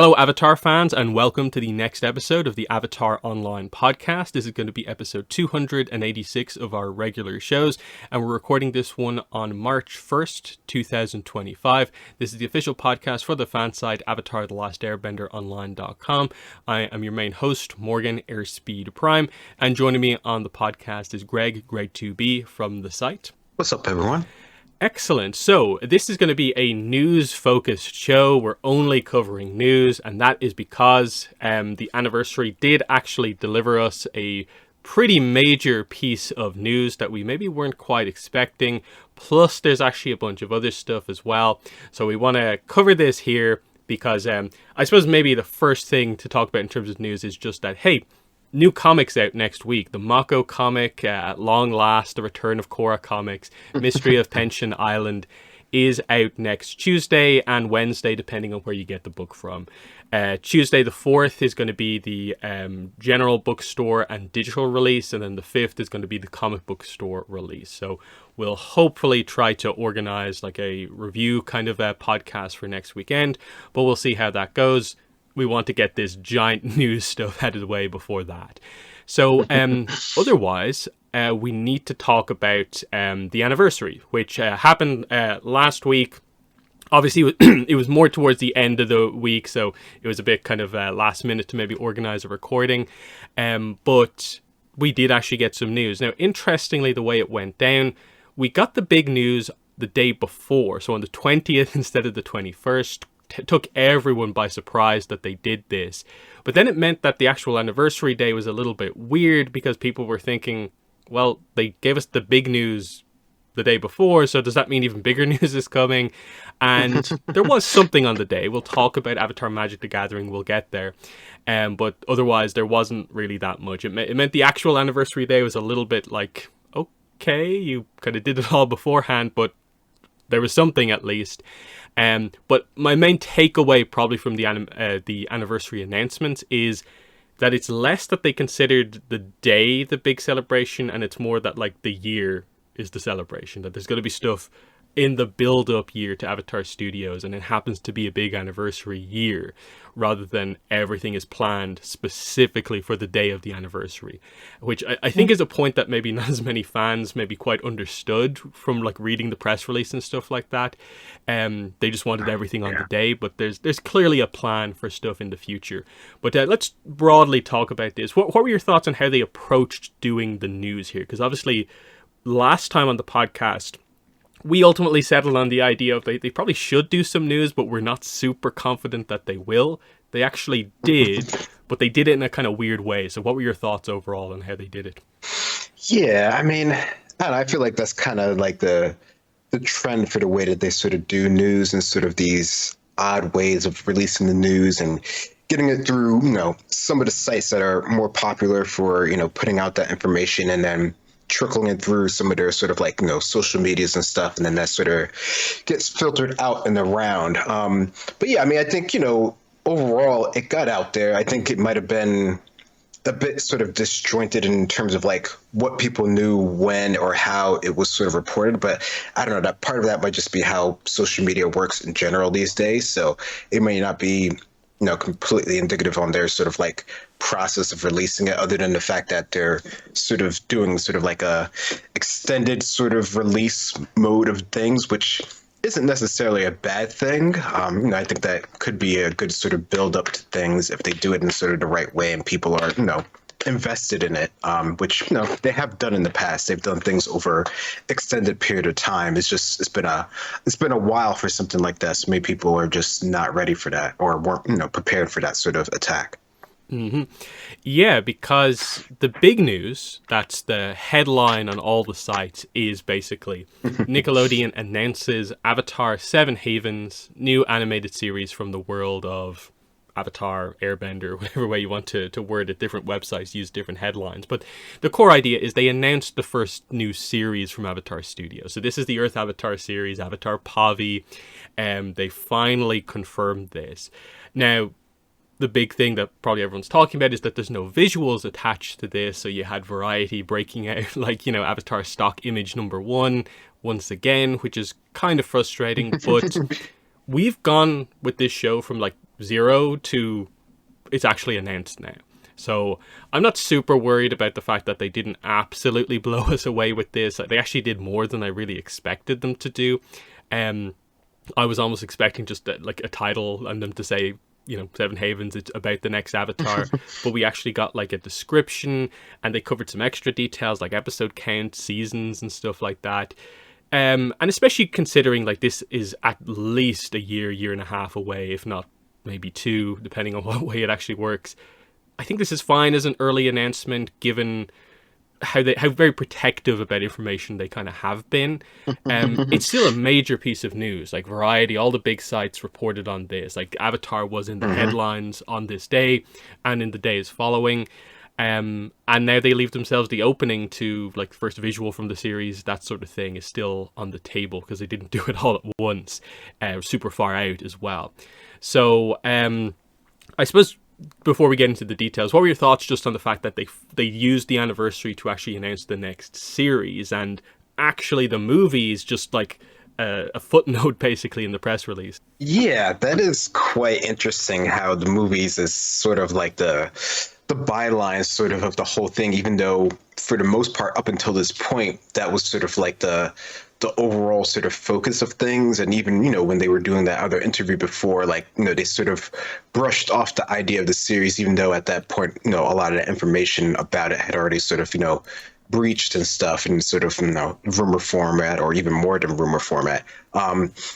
Hello, Avatar fans, and welcome to the next episode of the Avatar Online podcast. This is going to be episode 286 of our regular shows, and we're recording this one on March 1st, 2025. This is the official podcast for the fan site Avatar The Last Airbender Online.com. I am your main host, Morgan Airspeed Prime, and joining me on the podcast is Greg2B from the site. What's up, everyone? Excellent. So this is going to be a news-focused show. We're only covering news, and that is because the anniversary did actually deliver us a pretty major piece of news that we maybe weren't quite expecting. Plus, there's actually a bunch of other stuff as well. So we want to cover this here because I suppose maybe the first thing to talk about in terms of news is just that, hey, new comics out next week. The Mako comic, at long last, the return of Korra Comics, Mystery of Pension Island, is out next Tuesday and Wednesday, depending on where you get the book from. Tuesday the 4th is going to be the general bookstore and digital release, and then the 5th is going to be the comic book store release. So we'll hopefully try to organize like a review kind of a podcast for next weekend, but we'll see how that goes. We want to get this giant news stuff out of the way before that. So otherwise, we need to talk about the anniversary, which happened last week. Obviously, it was more towards the end of the week, so it was a bit kind of last minute to maybe organize a recording. But we did actually get some news. Now, interestingly, the way it went down, we got the big news the day before. So on the 20th instead of the 21st, took everyone by surprise that they did this. But then it meant that the actual anniversary day was a little bit weird because people were thinking, well, they gave us the big news the day before, so does that mean even bigger news is coming? And there was something on the day. We'll talk about Avatar Magic the Gathering, we'll get there. But otherwise, there wasn't really that much. It meant the actual anniversary day was a little bit like, okay, you kind of did it all beforehand, but there was something at least. But my main takeaway probably from the anniversary announcements is that it's less that they considered the day the big celebration, and it's more that like the year is the celebration, that there's going to be stuff in the build-up year to Avatar Studios, and it happens to be a big anniversary year, rather than everything is planned specifically for the day of the anniversary, which I think is a point that maybe not as many fans maybe quite understood from like reading the press release and stuff like that. They just wanted everything on the day, but there's clearly a plan for stuff in the future. But let's broadly talk about this. What were your thoughts on how they approached doing the news here? Because obviously last time on the podcast, we ultimately settled on the idea of they probably should do some news, but we're not super confident that they will. They actually did, but they did it in a kind of weird way. So what were your thoughts overall on how they did it? Yeah, I mean, I feel like that's kind of like the trend for the way that they sort of do news and sort of these odd ways of releasing the news and getting it through, some of the sites that are more popular for, putting out that information and then trickling it through some of their sort of like, social medias and stuff. And then that sort of gets filtered out and around. But yeah, I mean, I think, overall it got out there. I think it might have been a bit sort of disjointed in terms of like what people knew when or how it was sort of reported. But I don't know, that part of that might just be how social media works in general these days. So it may not be completely indicative on their sort of like process of releasing it, other than the fact that they're sort of doing sort of like a extended sort of release mode of things, which isn't necessarily a bad thing. I think that could be a good sort of build up to things if they do it in sort of the right way and people are, invested in it, which, they have done in the past. They've done things over extended period of time. It's been a while for something like this. Maybe people are just not ready for that or weren't, prepared for that sort of attack. Mm-hmm. Yeah, because the big news, that's the headline on all the sites, is basically Nickelodeon announces Avatar 7 Havens, new animated series from the world of Avatar, Airbender, whatever way you want to word it. Different websites use different headlines. But the core idea is they announced the first new series from Avatar Studios. So this is the Earth Avatar series, Avatar Pavi. They finally confirmed this. Now, the big thing that probably everyone's talking about is that there's no visuals attached to this. So you had Variety breaking out like, Avatar stock image number 1 once again, which is kind of frustrating. But we've gone with this show from like 0 to it's actually announced now. So I'm not super worried about the fact that they didn't absolutely blow us away with this. They actually did more than I really expected them to do. I was almost expecting just like a title and them to say, Seven Havens, it's about the next Avatar. But we actually got like a description, and they covered some extra details like episode count, seasons, and stuff like that. And especially considering like this is at least a year and a half away, if not maybe 2, depending on what way it actually works. I think this is fine as an early announcement, given how very protective about information they kind of have been. It's still a major piece of news. Like Variety, all the big sites reported on this. Like Avatar was in the headlines on this day and in the days following. And now they leave themselves the opening to like the first visual from the series, that sort of thing is still on the table because they didn't do it all at once, super far out as well. So I suppose before we get into the details, what were your thoughts just on the fact that they used the anniversary to actually announce the next series, and actually the movie is just like a footnote basically in the press release? Yeah, that is quite interesting how the movies is sort of like the byline sort of the whole thing, even though for the most part up until this point that was sort of like the overall sort of focus of things. And even, when they were doing that other interview before, like, they sort of brushed off the idea of the series, even though at that point, a lot of the information about it had already sort of, breached and stuff in sort of, rumor format, or even more than rumor format.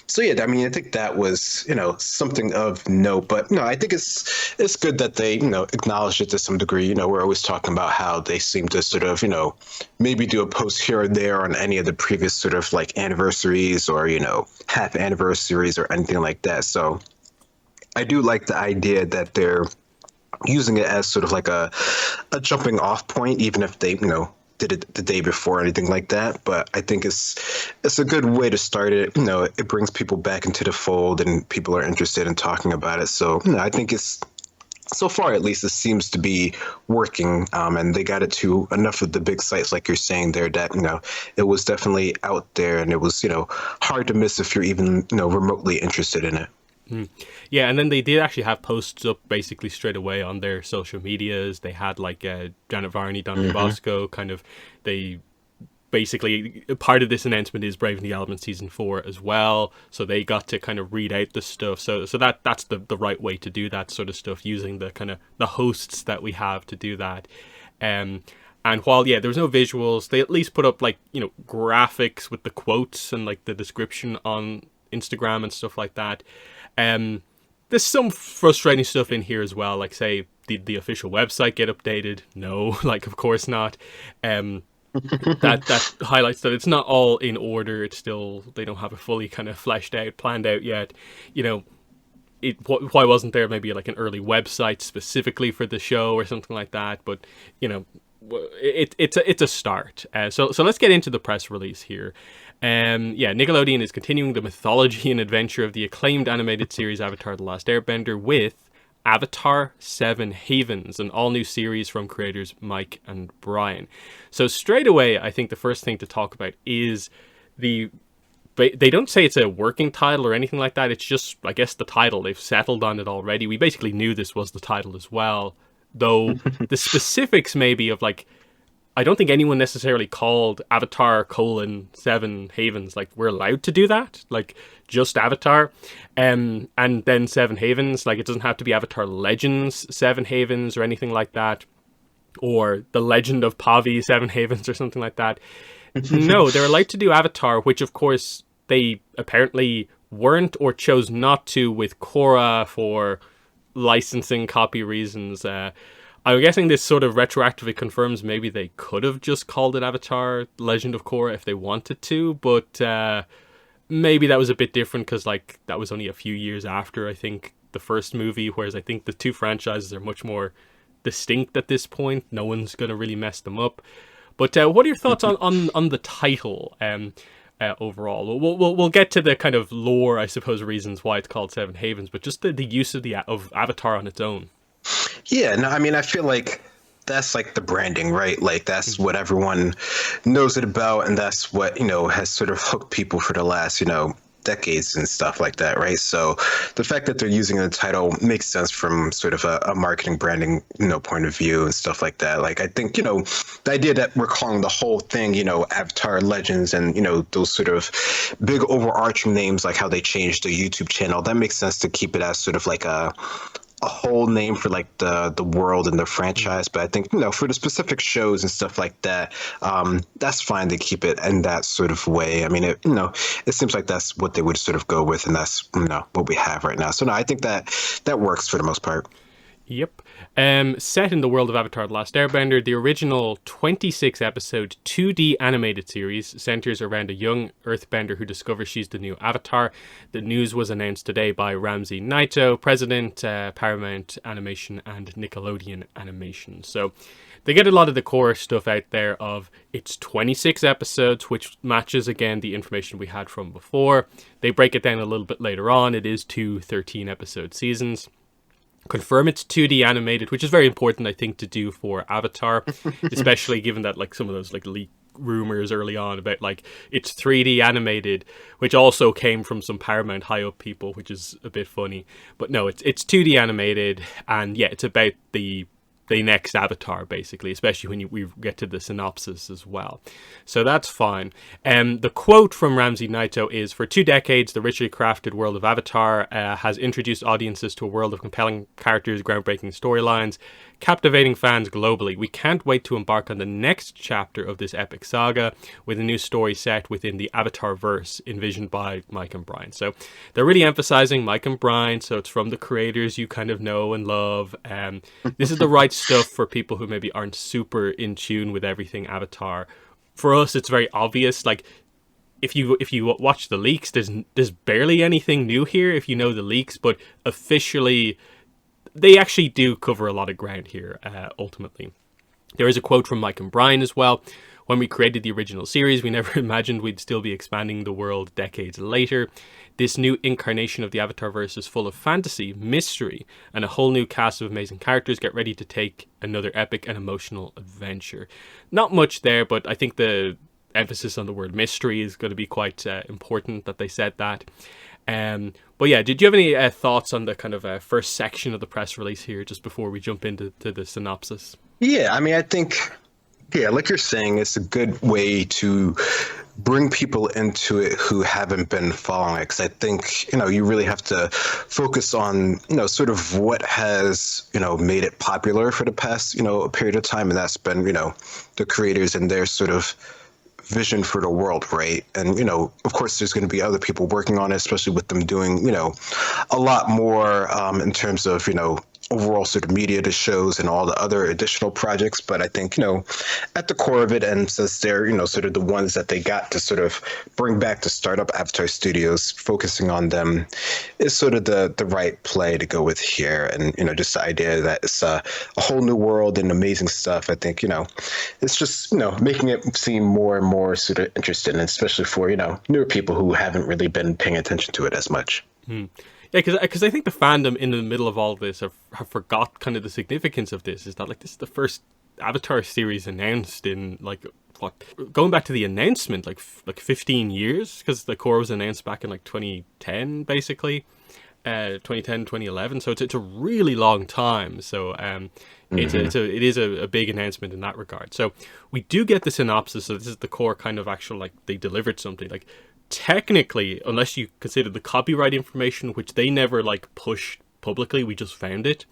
So yeah, I mean, I think that was, something of note, but no, I think it's good that they, acknowledged it to some degree. We're always talking about how they seem to sort of, maybe do a post here or there on any of the previous sort of like anniversaries or, half anniversaries or anything like that. So I do like the idea that they're using it as sort of like a jumping off point, even if they, did it the day before or anything like that. But I think it's a good way to start it. It brings people back into the fold and people are interested in talking about it. So I think it's, so far at least, it seems to be working. And they got it to enough of the big sites, like you're saying there, that, it was definitely out there, and it was, hard to miss if you're even, remotely interested in it. Yeah, and then they did actually have posts up basically straight away on their social medias. They had like Janet Varney, Don Bosco, kind of, they basically, part of this announcement is Brave New Element Season 4 as well, so they got to kind of read out the stuff. So that's the right way to do that sort of stuff, using the kind of the hosts that we have to do that. And while, there was no visuals, they at least put up like, graphics with the quotes and like the description on Instagram and stuff like that. There's some frustrating stuff in here as well, like say the official website get updated. No, like of course not. That highlights that it's not all in order. It's still, they don't have it fully kind of fleshed out, planned out yet. Why wasn't there maybe like an early website specifically for the show or something like that? But it's a start. So let's get into the press release here. Nickelodeon is continuing the mythology and adventure of the acclaimed animated series Avatar: The Last Airbender with Avatar 7 Havens, an all-new series from creators Mike and Brian. So straight away, I think the first thing to talk about is they don't say it's a working title or anything like that. It's just, I guess, the title. They've settled on it already. We basically knew this was the title as well, though the specifics maybe of like, I don't think anyone necessarily called Avatar 7 Havens. Like, we're allowed to do that, like just Avatar, and then 7 Havens. Like, it doesn't have to be Avatar Legends 7 Havens or anything like that, or The Legend of Pavi 7 Havens or something like that. No, they're allowed to do Avatar, which of course they apparently weren't or chose not to with Korra for licensing copy reasons. I'm guessing this sort of retroactively confirms maybe they could have just called it Avatar Legend of Korra if they wanted to, but maybe that was a bit different because like that was only a few years after, I think, the first movie, whereas I think the two franchises are much more distinct at this point. No one's going to really mess them up. But what are your thoughts on the title overall? We'll get to the kind of lore, I suppose, reasons why it's called 7 Havens, but just the use of Avatar on its own. Yeah, no, I mean, I feel like that's like the branding, right? Like that's what everyone knows it about, and that's what, has sort of hooked people for the last, decades and stuff like that, right? So the fact that they're using the title makes sense from sort of a marketing branding, point of view and stuff like that. Like I think, the idea that we're calling the whole thing, Avatar Legends and, those sort of big overarching names, like how they changed the YouTube channel, that makes sense to keep it as sort of like a whole name for like the world and the franchise. But I think, for the specific shows and stuff like that, that's fine to keep it in that sort of way. I mean, it seems like that's what they would sort of go with, and that's, what we have right now. So no, I think that works for the most part. Yep. Set in the world of Avatar: The Last Airbender, the original 26-episode 2D animated series centers around a young earthbender who discovers she's the new Avatar. The news was announced today by Ramzi Naito, president, Paramount Animation and Nickelodeon Animation. So they get a lot of the core stuff out there of it's 26 episodes, which matches, again, the information we had from before. They break it down a little bit later on. It is 2 13-episode seasons. Confirm it's 2D animated, which is very important, I think, to do for Avatar, especially given that like some of those like leak rumors early on about like it's 3D animated, which also came from some Paramount high up people, which is a bit funny. But no, it's 2D animated, and yeah, it's about the next Avatar, basically, especially when we get to the synopsis as well. So that's fine. The quote from Ramzi Naito is, "For 2 decades, the richly crafted world of Avatar has introduced audiences to a world of compelling characters, groundbreaking storylines, captivating fans globally. We can't wait to embark on the next chapter of this epic saga with a new story set within the Avatar verse envisioned by Mike and Brian." So they're really emphasizing Mike and Brian, so it's from the creators you kind of know and love. This is the right stuff for people who maybe aren't super in tune with everything Avatar. For us, it's very obvious. Like, if you watch the leaks, there's barely anything new here if you know the leaks, but officially they actually do cover a lot of ground here, ultimately. There is a quote from Mike and Brian as well. "When we created the original series, we never imagined we'd still be expanding the world decades later. This new incarnation of the Avatarverse is full of fantasy, mystery, and a whole new cast of amazing characters. Get ready to take another epic and emotional adventure." Not much there, but I think the emphasis on the word mystery is going to be quite important that they said that. But yeah, did you have any thoughts on the kind of first section of the press release here, just before we jump into the synopsis? Yeah, I mean, I think, like you're saying, it's a good way to bring people into it who haven't been following it. Because I think, you really have to focus on, sort of what has, made it popular for the past, a period of time. And that's been, the creators and their sort of vision for the world, right? And, of course, there's going to be other people working on it, especially with them doing, a lot more in terms of, overall sort of media to shows and all the other additional projects. But I think, at the core of it, and since they're, sort of the ones that they got to sort of bring back to start up Avatar Studios, focusing on them is sort of the right play to go with here. And, just the idea that it's a whole new world and amazing stuff. I think, it's just, making it seem more and more sort of interesting, and especially for, newer people who haven't really been paying attention to it as much. Yeah, because I think the fandom in the middle of all of this have forgot kind of the significance of this. Is that like this is the first Avatar series announced in like what, going back to the announcement like 15 years, because the core was announced back in like 2010 basically, 2010 2011. So it's a really long time. So it is a big announcement in that regard. So we do get the synopsis. So this is the core kind of actual, like, they delivered something like. Technically, unless you consider the copyright information, which they never like pushed publicly, we just found it.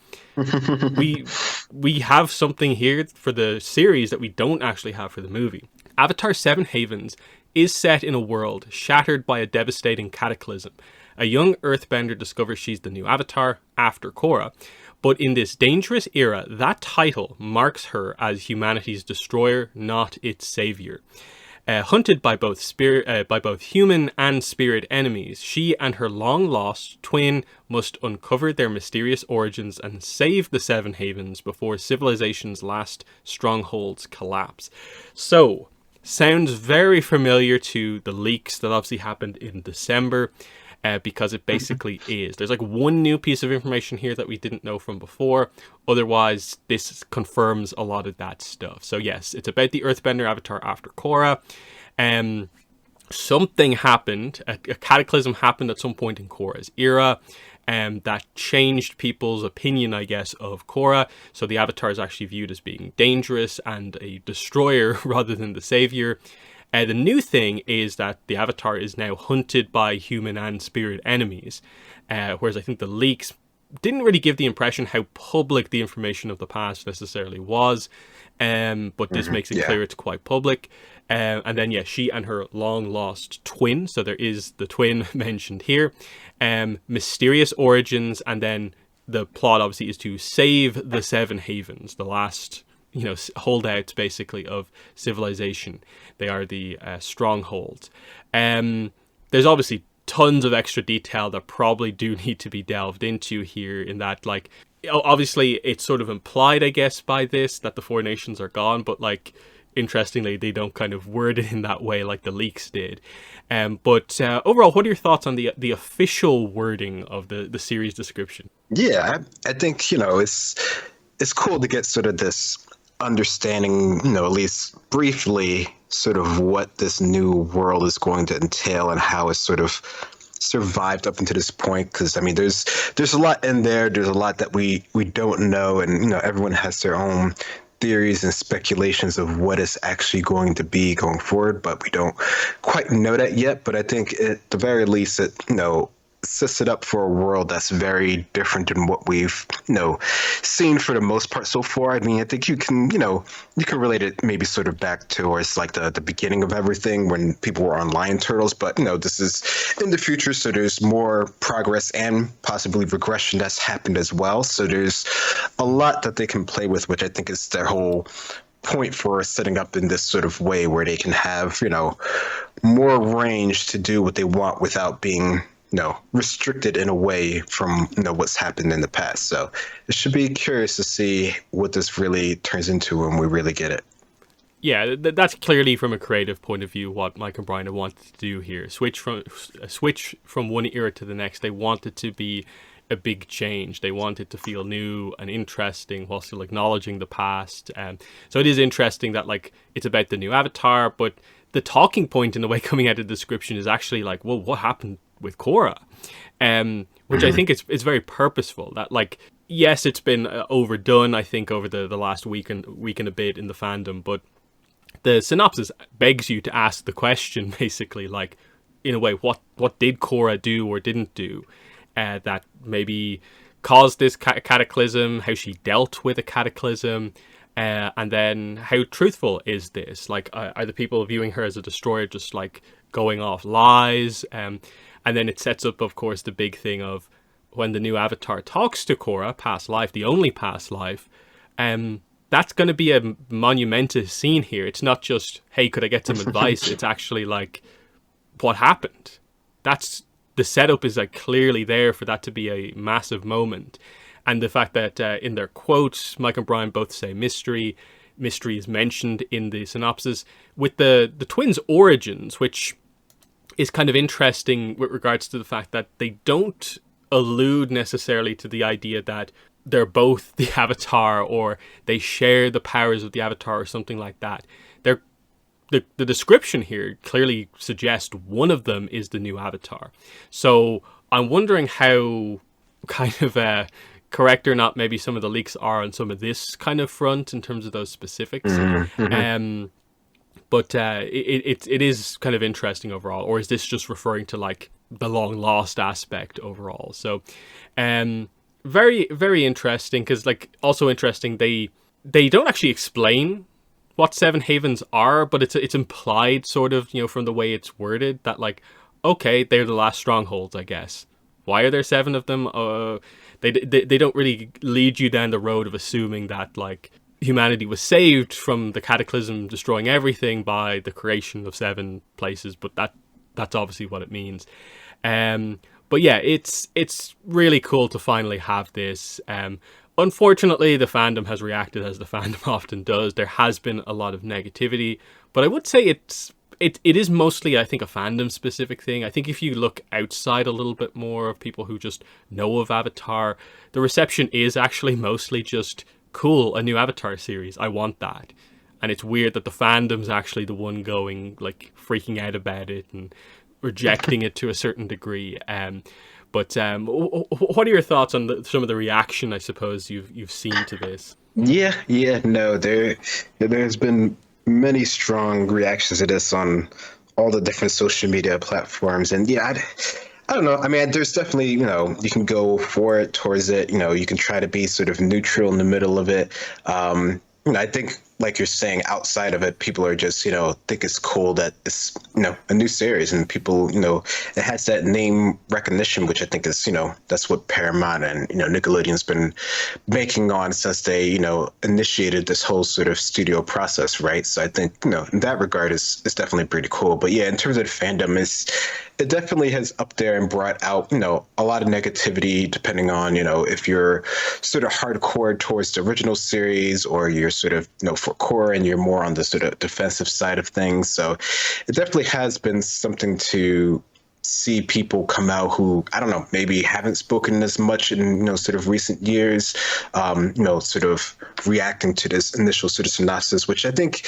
we have something here for the series that we don't actually have for the movie. Avatar 7 Havens is set in a world shattered by a devastating cataclysm. A young earthbender discovers she's the new Avatar after Korra. But in this dangerous era, that title marks her as humanity's destroyer, not its savior. Hunted by both human and spirit enemies, she and her long-lost twin must uncover their mysterious origins and save the Seven Havens before civilization's last strongholds collapse. So, sounds very familiar to the leaks that obviously happened in December, because it basically is. There's like one new piece of information here that we didn't know from before. Otherwise, this confirms a lot of that stuff. So yes, it's about the Earthbender Avatar after Korra. something happened, a cataclysm happened at some point in Korra's era, that changed people's opinion, I guess, of Korra. So the Avatar is actually viewed as being dangerous and a destroyer rather than the savior. The new thing is that the Avatar is now hunted by human and spirit enemies, whereas I think the leaks didn't really give the impression how public the information of the past necessarily was, but this makes it clear it's quite public. And then, yeah, she and her long-lost twin, so there is the twin mentioned here, mysterious origins, and then the plot obviously is to save the Seven Havens, the last, holdouts basically of civilization. They are the strongholds. There's obviously tons of extra detail that probably do need to be delved into here, in that, like, obviously it's sort of implied, I guess, by this that the Four Nations are gone, but, like, interestingly, they don't kind of word it in that way like the leaks did. But overall, what are your thoughts on the official wording of the series description? Yeah, I think, it's cool to get sort of this understanding, at least briefly, sort of what this new world is going to entail and how it's sort of survived up until this point. Because I mean, there's a lot in there. There's a lot that we don't know, and everyone has their own theories and speculations of what it's actually going to be going forward, but we don't quite know that yet. But I think at the very least, it sets it up for a world that's very different than what we've seen for the most part so far. I mean, I think you can relate it maybe sort of back towards like the beginning of everything when people were on Lion Turtles, but this is in the future, so there's more progress and possibly regression that's happened as well. So there's a lot that they can play with, which I think is their whole point for setting up in this sort of way where they can have more range to do what they want without being restricted in a way from what's happened in the past. So it should be curious to see what this really turns into when we really get it. Yeah, that's clearly from a creative point of view what Mike and Brian have wanted to do here. Switch from one era to the next. They want it to be a big change. They want it to feel new and interesting while still acknowledging the past. So it is interesting that, like, it's about the new Avatar, but the talking point in the way coming out of the description is actually like, well, what happened with Korra? Which I think is very purposeful. That, like, yes, it's been overdone, I think, over the last week and a bit in the fandom, but the synopsis begs you to ask the question, basically, like, in a way, what did Korra do or didn't do that maybe caused this cataclysm, how she dealt with a cataclysm, and then how truthful is this? Like, are the people viewing her as a destroyer just, like, going off lies? And then it sets up, of course, the big thing of when the new Avatar talks to Korra, past life, the only past life, that's going to be a monumentous scene here. It's not just, hey, could I get some advice? It's actually like, what happened? That's, the setup is like clearly there for that to be a massive moment. And the fact that in their quotes, Mike and Brian both say mystery is mentioned in the synopsis, with the twins' origins, which is kind of interesting with regards to the fact that they don't allude necessarily to the idea that they're both the Avatar or they share the powers of the Avatar or something like that. The description here clearly suggests one of them is the new Avatar. So I'm wondering how kind of correct or not maybe some of the leaks are on some of this kind of front in terms of those specifics. But it is kind of interesting overall. Or is this just referring to, like, the long lost aspect overall? So very, very interesting, because, like, also interesting, they don't actually explain what Seven Havens are, but it's implied sort of, from the way it's worded, that, like, okay, they're the last strongholds, I guess. Why are there 7 of them? They don't really lead you down the road of assuming that, like, humanity was saved from the cataclysm destroying everything by the creation of 7 places, but that's obviously what it means. But yeah, it's really cool to finally have this. Unfortunately, the fandom has reacted as the fandom often does. There has been a lot of negativity, but I would say it is mostly, I think, a fandom specific thing. I think if you look outside a little bit more of people who just know of Avatar, the reception is actually mostly just, cool, a new Avatar series, I want that. and it's weird that the fandom's actually the one going like freaking out about it and rejecting it to a certain degree. But what are your thoughts on some of the reaction, I suppose, you've seen to this? Yeah, no, there's been many strong reactions to this on all the different social media platforms, and yeah, I don't know. I mean, there's definitely, you can go for it, towards it. You can try to be sort of neutral in the middle of it. I think, like you're saying, outside of it, people are just, think it's cool that it's, a new series, and people, it has that name recognition, which I think is, that's what Paramount and, Nickelodeon's been making on since they, initiated this whole sort of studio process, right? So I think, in that regard, it's definitely pretty cool. But yeah, in terms of the fandom, it definitely has up there and brought out, a lot of negativity, depending on, if you're sort of hardcore towards the original series, or you're sort of, for core and you're more on the sort of defensive side of things. So it definitely has been something to see people come out who, I don't know, maybe haven't spoken as much in, sort of recent years, sort of reacting to this initial sort of synopsis, which I think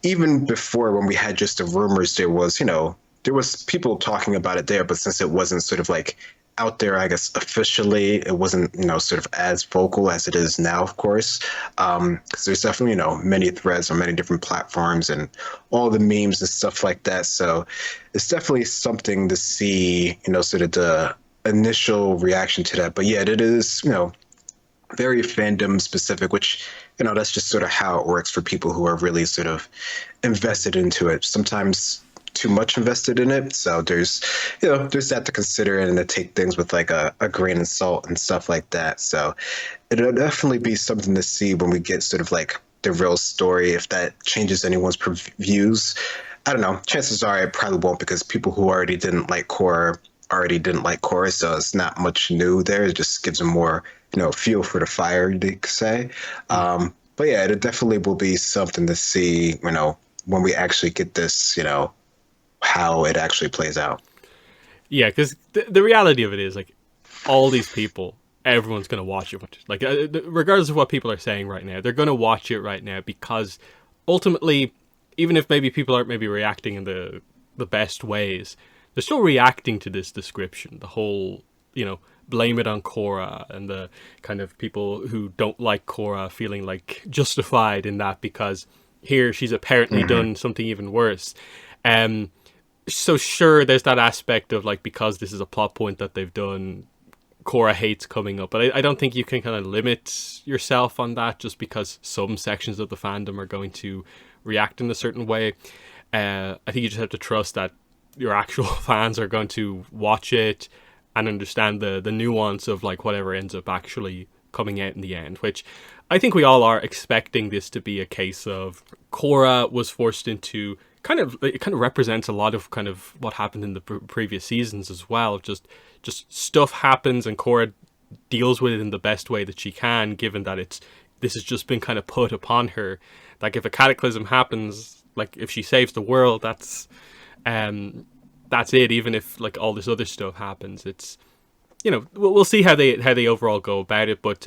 even before, when we had just the rumors, there was people talking about it there, but since it wasn't sort of like out there, I guess officially, it wasn't, sort of as vocal as it is now, of course, because there's definitely, many threads on many different platforms and all the memes and stuff like that. So it's definitely something to see, sort of the initial reaction to that. But yeah, it is, very fandom specific, which, that's just sort of how it works for people who are really sort of invested into it. Sometimes too much invested in it, so there's that to consider, and to take things with like a grain of salt and stuff like that. So it'll definitely be something to see when we get sort of like the real story, if that changes anyone's views. I don't know, chances are it probably won't, because people who already didn't like Korra, so it's not much new there. It just gives them more fuel for the fire, you could say. But yeah, it definitely will be something to see when we actually get this, how it actually plays out. Yeah, because the reality of it is, like, all these people, everyone's going to watch it. Like, regardless of what people are saying right now, they're going to watch it right now, because ultimately, even if maybe people aren't maybe reacting in the best ways, they're still reacting to this description. The whole, blame it on Korra, and the kind of people who don't like Korra feeling like justified in that, because here she's apparently done something even worse. So sure, there's that aspect of like, because this is a plot point that they've done, Korra hates coming up, but I don't think you can kind of limit yourself on that just because some sections of the fandom are going to react in a certain way. I think you just have to trust that your actual fans are going to watch it and understand the nuance of like whatever ends up actually coming out in the end, which I think we all are expecting this to be a case of. Korra was forced into it kind of represents a lot of kind of what happened in the previous seasons as well. Just stuff happens, and Korra deals with it in the best way that she can, given that this has just been kind of put upon her. Like, if a cataclysm happens, like if she saves the world, that's it. Even if like all this other stuff happens, it's, we'll see how they overall go about it. But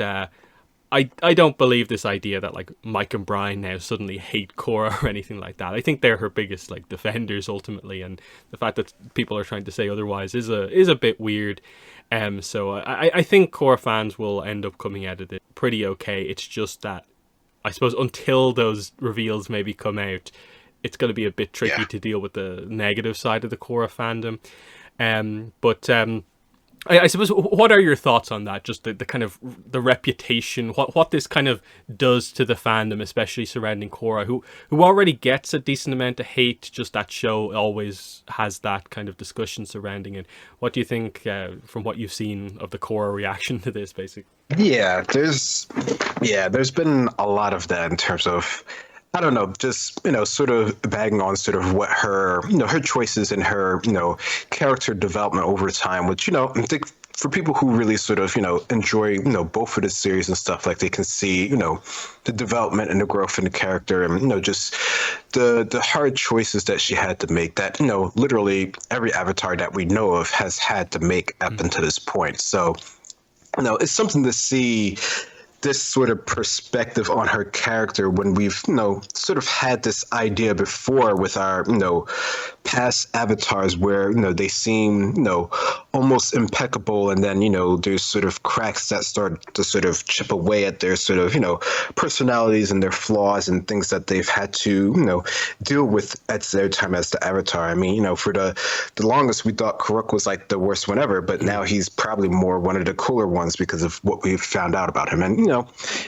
I don't believe this idea that like Mike and Brian now suddenly hate Korra or anything like that. I think they're her biggest like defenders ultimately, and the fact that people are trying to say otherwise is a bit weird. So I think Korra fans will end up coming out of it pretty okay. It's just that I suppose until those reveals maybe come out, it's going to be a bit tricky to deal with the negative side of the Korra fandom. But I suppose, what are your thoughts on that? Just the kind of the reputation, what this kind of does to the fandom, especially surrounding Korra, who already gets a decent amount of hate. Just that show always has that kind of discussion surrounding it. What do you think from what you've seen of the Korra reaction to this, basically? Yeah, there's been a lot of that in terms of, I don't know, just, sort of bagging on sort of what her, her choices and her, character development over time, which, I think for people who really sort of, enjoy, both of the series and stuff, like they can see, the development and the growth in the character, and, just the hard choices that she had to make that, literally every Avatar that we know of has had to make up until this point. So, it's something to see this sort of perspective on her character when we've, sort of had this idea before with our, past avatars where, they seem, almost impeccable. And then, there's sort of cracks that start to sort of chip away at their sort of, personalities and their flaws and things that they've had to, deal with at their time as the avatar. I mean, for the longest, we thought Karuk was like the worst one ever, but now he's probably more one of the cooler ones because of what we've found out about him. And,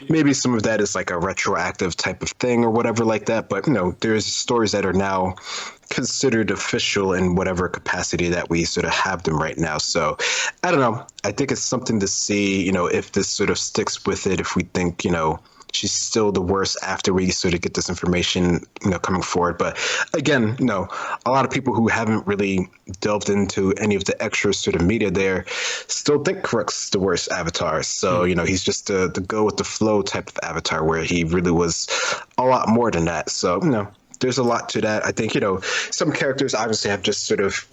maybe some of that is like a retroactive type of thing or whatever like that. But, there's stories that are now considered official in whatever capacity that we sort of have them right now. So I don't know. I think it's something to see, if this sort of sticks with it, if we think, she's still the worst after we sort of get this information, coming forward. But again, a lot of people who haven't really delved into any of the extra sort of media there still think Karuk's the worst avatar. So, he's just the go with the flow type of avatar where he really was a lot more than that. So, there's a lot to that. I think, some characters obviously have just sort of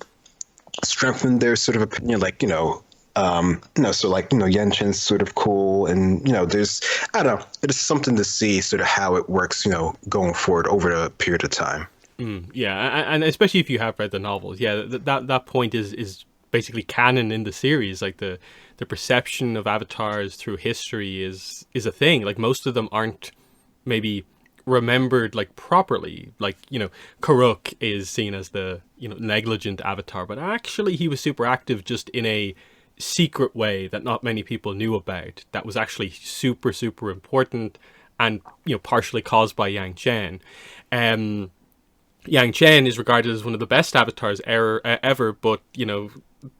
strengthened their sort of opinion, like, so like, Yenshin's sort of cool, and, there's, I don't know, it's something to see sort of how it works, going forward over a period of time. Yeah, and especially if you have read the novels, that point is basically canon in the series. Like the perception of avatars through history is a thing. Like most of them aren't maybe remembered like properly. Like, Karuk is seen as the, negligent avatar, but actually he was super active just in a secret way that not many people knew about, that was actually super, super important and, partially caused by Yang Chen. Yang Chen is regarded as one of the best avatars ever, but,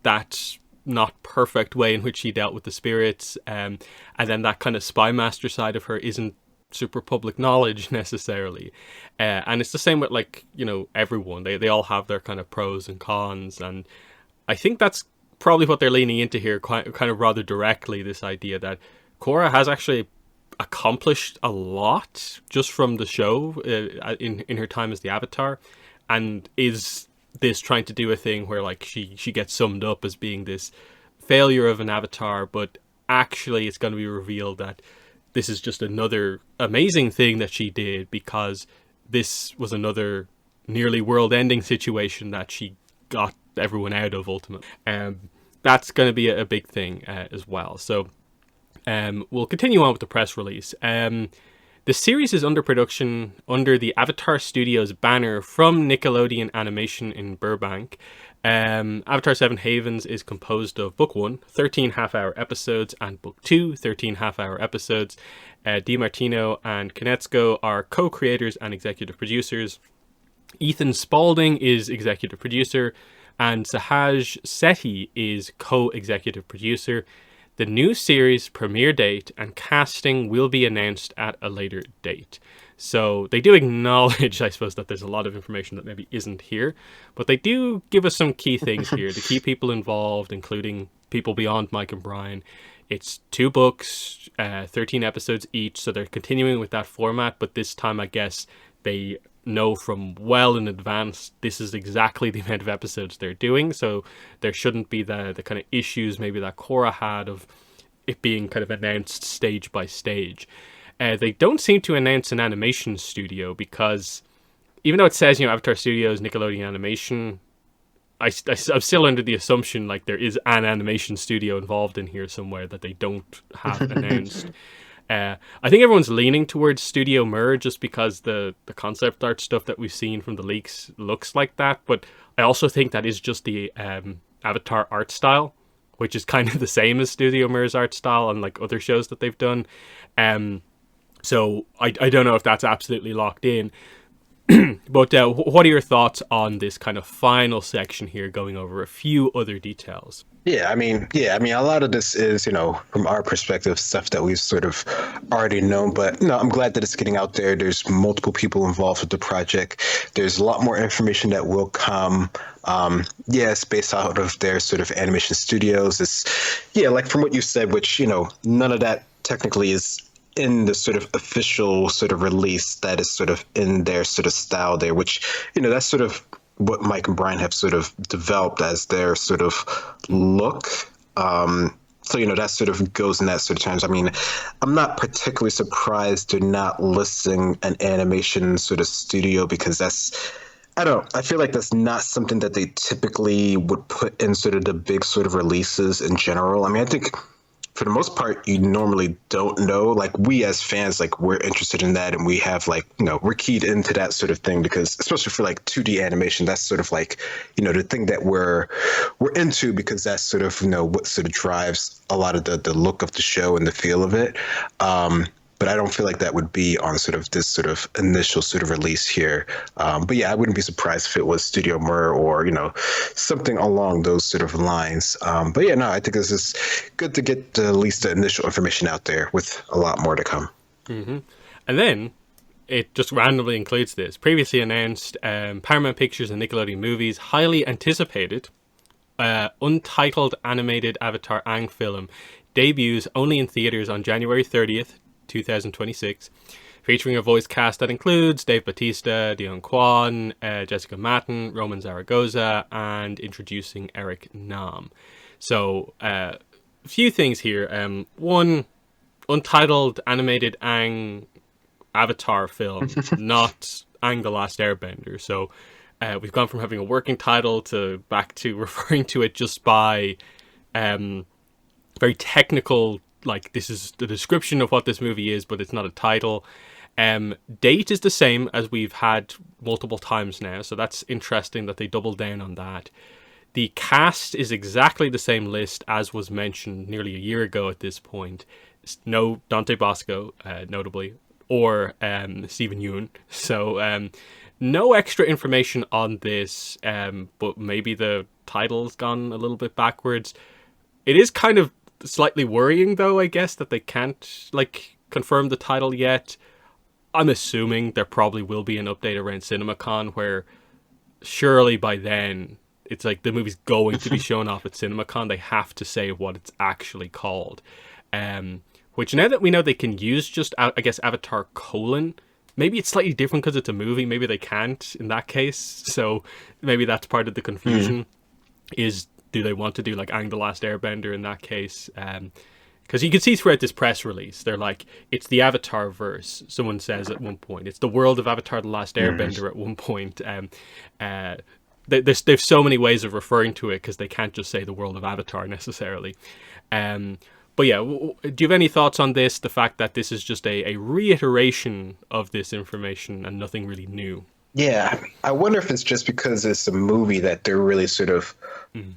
that not perfect way in which she dealt with the spirits. And then that kind of spy master side of her isn't super public knowledge necessarily. And it's the same with like, everyone. They all have their kind of pros and cons. And I think that's probably what they're leaning into here, kind of rather directly, this idea that Korra has actually accomplished a lot just from the show in her time as the Avatar, and is this trying to do a thing where like she gets summed up as being this failure of an Avatar, but actually it's going to be revealed that this is just another amazing thing that she did because this was another nearly world-ending situation that she got everyone out of ultimately. That's going to be a big thing as well. So we'll continue on with the press release. The series is under production under the Avatar Studios banner from Nickelodeon Animation in Burbank. Avatar 7 Havens is composed of Book 1, 13 half-hour episodes, and Book 2, 13 half-hour episodes. DiMartino and Konietzko are co-creators and executive producers. Ethan Spalding is executive producer, and Sahaj Sethi is co-executive producer. The new series premiere date and casting will be announced at a later date. So they do acknowledge, I suppose, that there's a lot of information that maybe isn't here, but they do give us some key things here. The key people involved, including people beyond Mike and Brian. It's 2 books, 13 episodes each, so they're continuing with that format, but this time I guess they know from well in advance this is exactly the amount of episodes they're doing, so there shouldn't be the kind of issues maybe that Korra had of it being kind of announced stage by stage. They don't seem to announce an animation studio because even though it says, Avatar Studios, Nickelodeon Animation, I'm still under the assumption like there is an animation studio involved in here somewhere that they don't have announced. I think everyone's leaning towards Studio Mir just because the concept art stuff that we've seen from the leaks looks like that. But I also think that is just the Avatar art style, which is kind of the same as Studio Mir's art style and like other shows that they've done. So I don't know if that's absolutely locked in. But what are your thoughts on this kind of final section here, going over a few other details? Yeah, I mean, a lot of this is, from our perspective, stuff that we've sort of already known. But, I'm glad that it's getting out there. There's multiple people involved with the project. There's a lot more information that will come. It's based out of their sort of animation studios. Like from what you said, which, none of that technically is in the sort of official sort of release that is sort of in their sort of style there, which, that's sort of what Mike and Brian have sort of developed as their sort of look. So, that sort of goes in that sort of terms. I mean, I'm not particularly surprised they're not listing an animation sort of studio because I don't know. I feel like that's not something that they typically would put in sort of the big sort of releases in general. I mean, I think for the most part, you normally don't know. Like we as fans, like we're interested in that, and we have like we're keyed into that sort of thing because especially for like 2D animation, that's sort of like the thing that we're into because that's sort of what sort of drives a lot of the look of the show and the feel of it. But I don't feel like that would be on sort of this sort of initial sort of release here. But yeah, I wouldn't be surprised if it was Studio Mir or something along those sort of lines. But yeah, no, I think this is good to get at least the initial information out there with a lot more to come. Mm-hmm. And then it just randomly includes this previously announced Paramount Pictures and Nickelodeon Movies highly anticipated untitled animated Avatar Aang film debuts only in theaters on January 30th. 2026, featuring a voice cast that includes Dave Bautista, Dion Kwan, Jessica Matten, Roman Zaragoza, and introducing Eric Nam. So, a few things here. One, untitled animated Aang Avatar film, not Aang the Last Airbender. So, we've gone from having a working title to back to referring to it just by very technical, like this is the description of what this movie is, but it's not a title. Date is the same as we've had multiple times now, so that's interesting that they doubled down on that. The cast is exactly the same list as was mentioned nearly a year ago at this point. No Dante Bosco, notably, or Stephen Yeun. So no extra information on this, but maybe the title's gone a little bit backwards. It is kind of slightly worrying, though, I guess, that they can't confirm the title yet. I'm assuming there probably will be an update around CinemaCon where surely by then it's like the movie's going to be shown off at CinemaCon. They have to say what it's actually called. Which now that we know they can use just, I guess, Avatar : maybe it's slightly different because it's a movie. Maybe they can't in that case. So maybe that's part of the confusion is, do they want to do like Aang the Last Airbender in that case? Because you can see throughout this press release, they're like, it's the Avatar verse. Someone says at one point, it's the world of Avatar: The Last Airbender at one point. There's so many ways of referring to it because they can't just say the world of Avatar necessarily. But yeah, do you have any thoughts on this? The fact that this is just a reiteration of this information and nothing really new. Yeah, I wonder if it's just because it's a movie that they're really sort of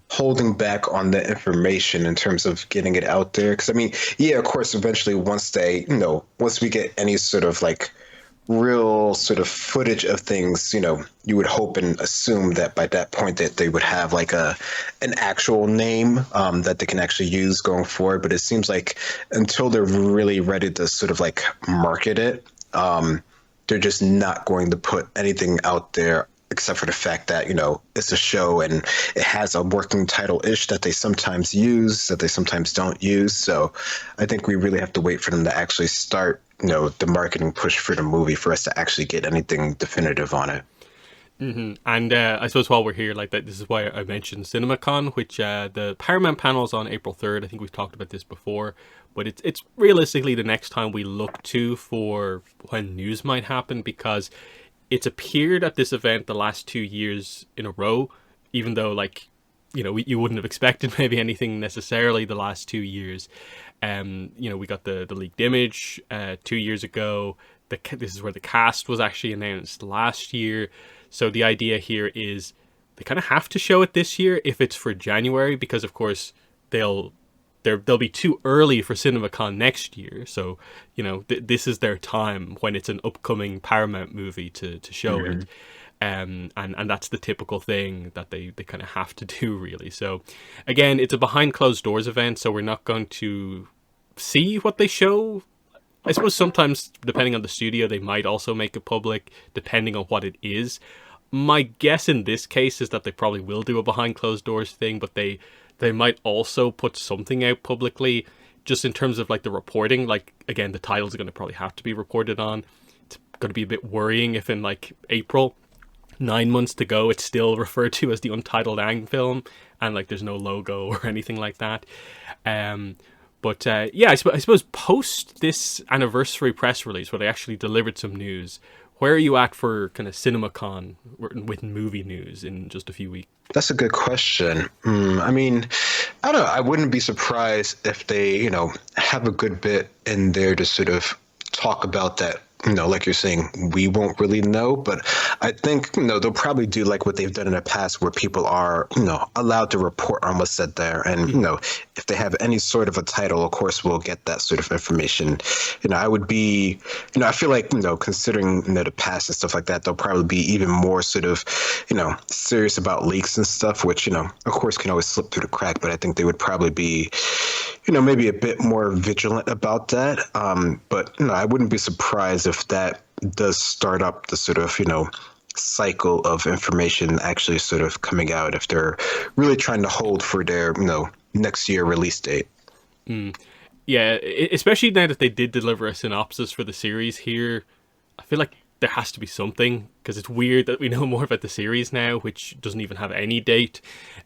holding back on the information in terms of getting it out there. Because I mean, yeah, of course, eventually once once we get any sort of like real sort of footage of things, you would hope and assume that by that point that they would have like an actual name that they can actually use going forward. But it seems like until they're really ready to sort of like market it, they're just not going to put anything out there except for the fact that, it's a show and it has a working title-ish that they sometimes use, that they sometimes don't use. So I think we really have to wait for them to actually start, the marketing push for the movie for us to actually get anything definitive on it. Mm-hmm. And I suppose while we're here, like that, this is why I mentioned CinemaCon, which the Paramount panel's on April 3rd. I think we've talked about this before, but it's realistically the next time we look to for when news might happen, because it's appeared at this event the last 2 years in a row, even though you wouldn't have expected maybe anything necessarily the last 2 years. We got the leaked image 2 years ago. This is where the cast was actually announced last year. So the idea here is they kind of have to show it this year if it's for January, because of course they'll be too early for CinemaCon next year. So, this is their time when it's an upcoming Paramount movie to show it. And that's the typical thing that they kind of have to do, really. So again, it's a behind closed doors event, so we're not going to see what they show. I suppose sometimes, depending on the studio, they might also make it public, depending on what it is. My guess in this case is that they probably will do a behind closed doors thing, but they might also put something out publicly, just in terms of like the reporting. Like, again, the titles are going to probably have to be reported on. It's going to be a bit worrying if in like April, 9 months to go, it's still referred to as the Untitled Aang film, and like there's no logo or anything like that. But yeah, I suppose post this anniversary press release where they actually delivered some news, where are you at for kind of CinemaCon with movie news in just a few weeks? That's a good question. I mean, I don't know. I wouldn't be surprised if they, have a good bit in there to sort of talk about that. Like you're saying, we won't really know, but I think, they'll probably do like what they've done in the past where people are, allowed to report on what's said there. And, if they have any sort of a title, of course, we'll get that sort of information. I would be, I feel like, considering, the past and stuff like that, they'll probably be even more sort of, serious about leaks and stuff, which, of course, can always slip through the crack. But I think they would probably be, maybe a bit more vigilant about that. But I wouldn't be surprised if that does start up the sort of, cycle of information actually sort of coming out if they're really trying to hold for their, next year release date. Yeah, especially now that they did deliver a synopsis for the series here, I feel like there has to be something, because it's weird that we know more about the series now, which doesn't even have any date,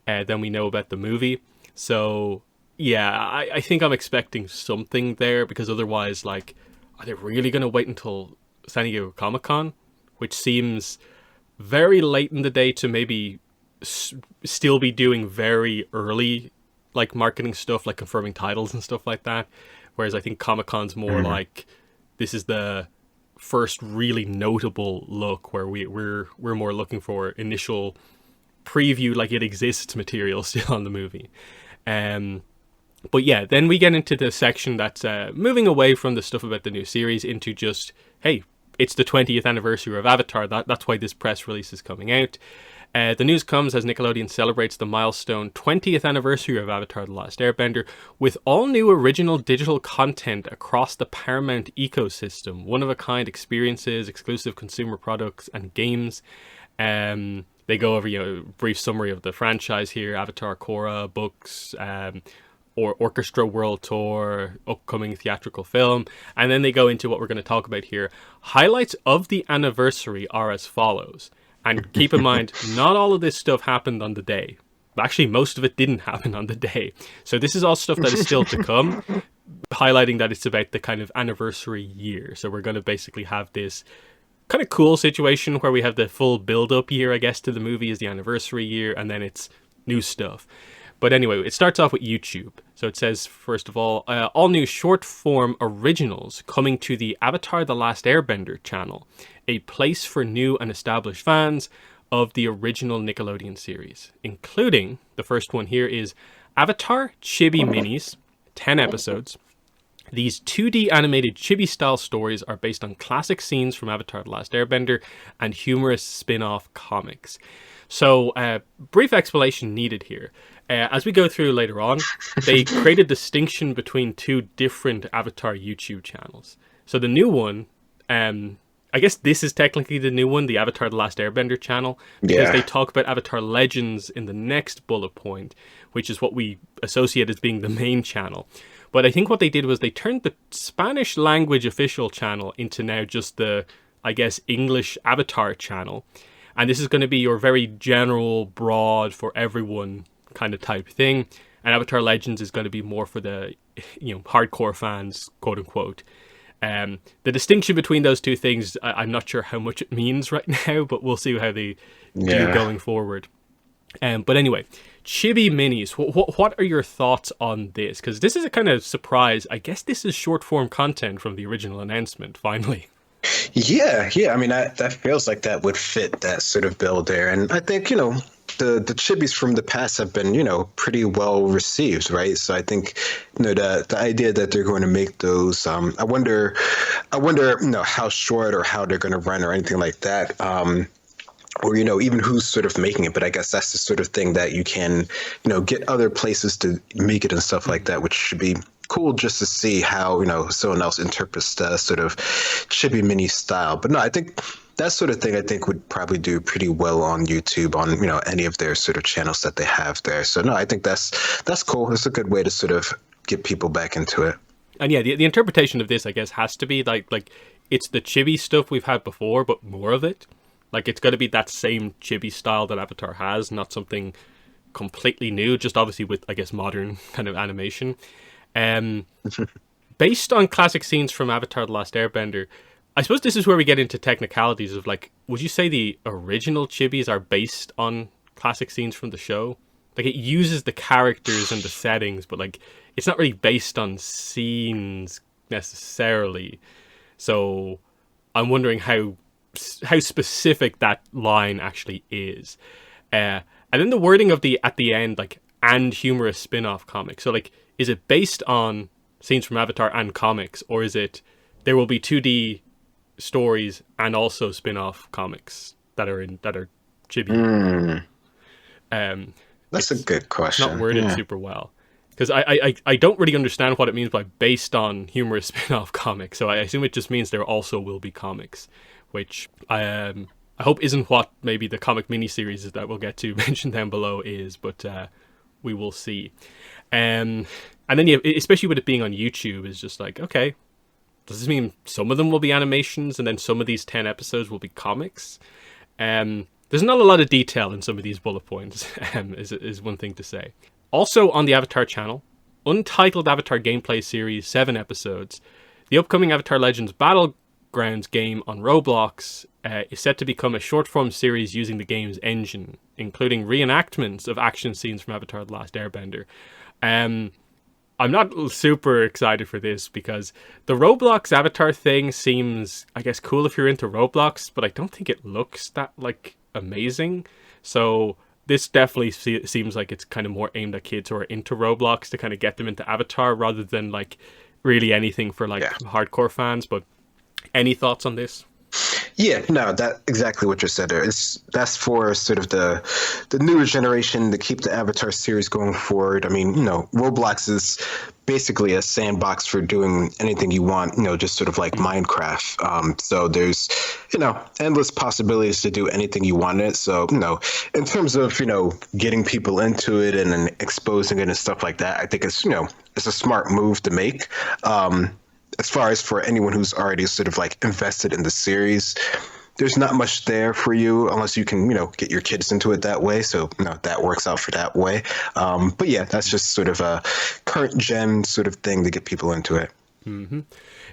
than we know about the movie. So yeah, I think I'm expecting something there, because otherwise, like, are they really going to wait until San Diego Comic-Con, which seems very late in the day to maybe still be doing very early, like, marketing stuff, like confirming titles and stuff like that. Whereas I think Comic-Con's more like, this is the first really notable look where we're more looking for initial preview, like it exists material still on the movie. But yeah, then we get into the section that's moving away from the stuff about the new series into just, hey, it's the 20th anniversary of Avatar. That's why this press release is coming out. The news comes as Nickelodeon celebrates the milestone 20th anniversary of Avatar: The Last Airbender with all new original digital content across the Paramount ecosystem, one-of-a-kind experiences, exclusive consumer products, and games. They go over a brief summary of the franchise here: Avatar, Korra, books, or Orchestra World Tour, upcoming theatrical film, and then they go into what we're going to talk about here. Highlights of the anniversary are as follows. And keep in mind, not all of this stuff happened on the day. Actually, most of it didn't happen on the day. So this is all stuff that is still to come, highlighting that it's about the kind of anniversary year. So we're going to basically have this kind of cool situation where we have the full build-up year, I guess, to the movie is the anniversary year, and then it's new stuff. But anyway, it starts off with YouTube. So it says, first of all new short-form originals coming to the Avatar: The Last Airbender channel, a place for new and established fans of the original Nickelodeon series, including, the first one here is Avatar Chibi Minis, 10 episodes. These 2D animated chibi-style stories are based on classic scenes from Avatar: The Last Airbender and humorous spin-off comics. So, brief explanation needed here. As we go through later on, they create a distinction between two different Avatar YouTube channels. So the new one, I guess this is technically the new one, the Avatar: The Last Airbender channel, because they talk about Avatar Legends in the next bullet point, which is what we associate as being the main channel. But I think what they did was they turned the Spanish language official channel into now just the, I guess, English Avatar channel. And this is going to be your very general, broad, for everyone kind of type thing. And Avatar Legends is going to be more for the, hardcore fans, quote unquote. The distinction between those two things, I'm not sure how much it means right now, but we'll see how they do going forward. But anyway, Chibi Minis, what are your thoughts on this? Because this is a kind of surprise. I guess this is short form content from the original announcement, finally. Yeah. I mean, that feels like that would fit that sort of bill there. And I think, the chibis from the past have been, pretty well received, right? So I think, the idea that they're going to make those, I wonder, how short or how they're going to run or anything like that. Or, even who's sort of making it. But I guess that's the sort of thing that you can, get other places to make it and stuff like that, which should be cool just to see how, someone else interprets the sort of chibi mini style. But no, I think that sort of thing, I think, would probably do pretty well on YouTube, on, any of their sort of channels that they have there. So no, I think that's cool. It's a good way to sort of get people back into it. And yeah, the interpretation of this, I guess, has to be like it's the chibi stuff we've had before, but more of it. Like, it's got to be that same chibi style that Avatar has, not something completely new, just obviously with, I guess, modern kind of animation. Um, Based on classic scenes from Avatar: The Last Airbender, I suppose this is where we get into technicalities of like, would you say the original Chibis are based on classic scenes from the show? Like it uses the characters and the settings, but like it's not really based on scenes necessarily. So I'm wondering how specific that line actually is. And then the wording of the at the end, like, and humorous spin-off comic. So like, is it based on scenes from Avatar and comics, or is it there will be 2D stories and also spin-off comics that are Chibi? That's a good question. It's not worded super well, because I don't really understand what it means by based on humorous spin-off comics. So I assume it just means there also will be comics, which I hope isn't what maybe the comic miniseries that we'll get to mention down below is, but we will see. And then, yeah, especially with it being on YouTube, is just like, okay, does this mean some of them will be animations and then some of these 10 episodes will be comics? There's not a lot of detail in some of these bullet points, is one thing to say. Also on the Avatar channel, Untitled Avatar Gameplay Series, 7 episodes. The upcoming Avatar Legends Battlegrounds game on Roblox is set to become a short-form series using the game's engine, including reenactments of action scenes from Avatar: The Last Airbender. I'm not super excited for this because the Roblox Avatar thing seems, I guess, cool if you're into Roblox, but I don't think it looks that, like, amazing. So this definitely seems like it's kind of more aimed at kids who are into Roblox to kind of get them into Avatar rather than, like, really anything for, like, hardcore fans. But any thoughts on this? Yeah, no, that exactly what you said there. That's for sort of the newer generation to keep the Avatar series going forward. I mean, Roblox is basically a sandbox for doing anything you want, just sort of like Minecraft. So there's, endless possibilities to do anything you want in it. So, in terms of, getting people into it and then exposing it and stuff like that, I think it's a smart move to make. As far as for anyone who's already sort of like invested in the series, there's not much there for you unless you can, get your kids into it that way. So, that works out for that way. But yeah, that's just sort of a current gen sort of thing to get people into it. Mm-hmm.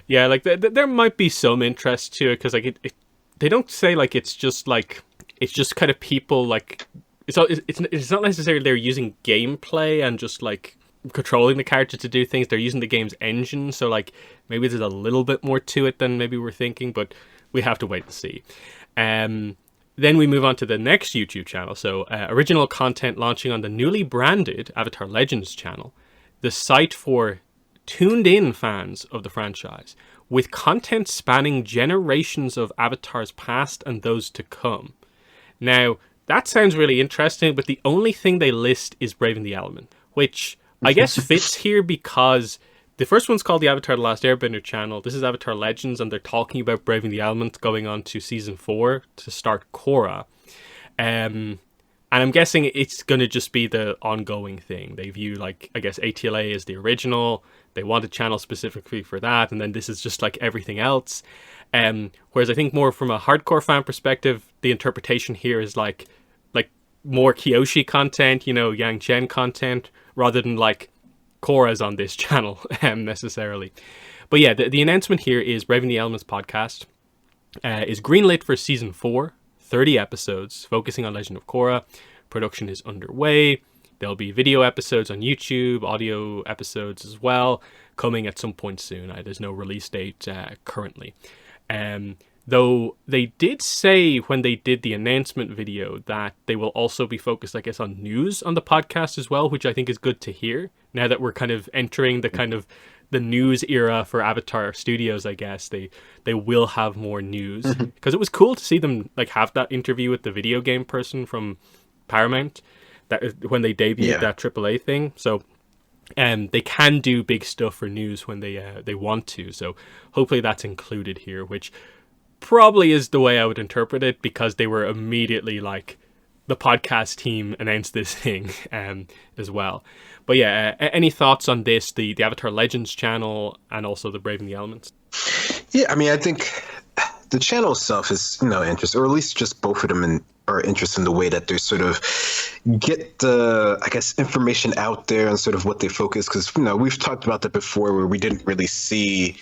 Yeah, like there might be some interest to it because like they don't say like it's just kind of people like it's not necessarily they're using gameplay and just like controlling the character to do things. They're using the game's engine, so like maybe there's a little bit more to it than maybe we're thinking, but we have to wait and see. Then we move on to the next YouTube channel. So original content launching on the newly branded Avatar Legends channel, the site for tuned-in fans of the franchise, with content spanning generations of Avatars past and those to come. Now, that sounds really interesting, but the only thing they list is Braving the Element, which I guess fits here because the first one's called the Avatar: The Last Airbender channel. This is Avatar Legends, and they're talking about Braving the Element going on to season 4 to start Korra. And I'm guessing it's going to just be the ongoing thing. They view, like, I guess ATLA as the original. They want a channel specifically for that, and then this is just like everything else. Whereas I think more from a hardcore fan perspective, the interpretation here is like more Kyoshi content, Yang Chen content, rather than like Korra's on this channel necessarily. But yeah, the announcement here is Braving the Elements podcast is greenlit for season 4, 30 episodes, focusing on Legend of Korra. Production is underway. There'll be video episodes on YouTube, audio episodes as well, coming at some point soon. There's no release date currently. Though they did say when they did the announcement video that they will also be focused, I guess, on news on the podcast as well, which I think is good to hear. Now that we're kind of entering the kind of the news era for Avatar Studios, I guess, they will have more news. Because it was cool to see them like have that interview with the video game person from Paramount that when they debuted that AAA thing. So they can do big stuff for news when they want to. So hopefully that's included here, which probably is the way I would interpret it, because they were immediately like, the podcast team announced this thing as well. But yeah, any thoughts on this, the Avatar Legends channel and also the Braving the Elements? Yeah, I mean, I think the channel itself is, interesting, or at least just both of them are interested in the way that they sort of get the, I guess, information out there and sort of what they focus. Because, we've talked about that before where we didn't really see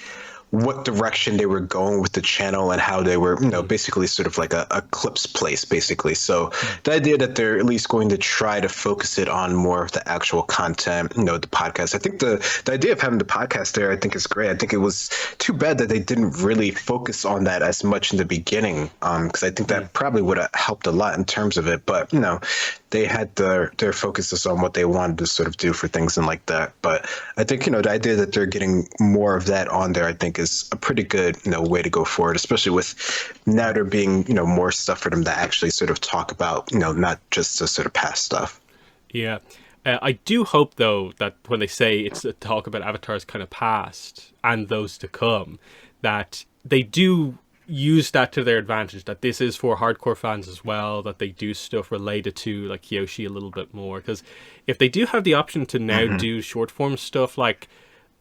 what direction they were going with the channel and how they were, basically sort of like a clips place, basically. So the idea that they're at least going to try to focus it on more of the actual content, the podcast. I think the idea of having the podcast there, I think is great. I think it was too bad that they didn't really focus on that as much in the beginning, because I think that probably would have helped a lot in terms of it. But, they had their focuses on what they wanted to sort of do for things and like that. But I think, the idea that they're getting more of that on there, I think is a pretty good, way to go forward, especially with now there being, more stuff for them to actually sort of talk about, not just to sort of past stuff. Yeah. I do hope, though, that when they say it's a talk about Avatar's kind of past and those to come, that they do use that to their advantage, that this is for hardcore fans as well, that they do stuff related to like Kyoshi a little bit more, because if they do have the option to now do short form stuff like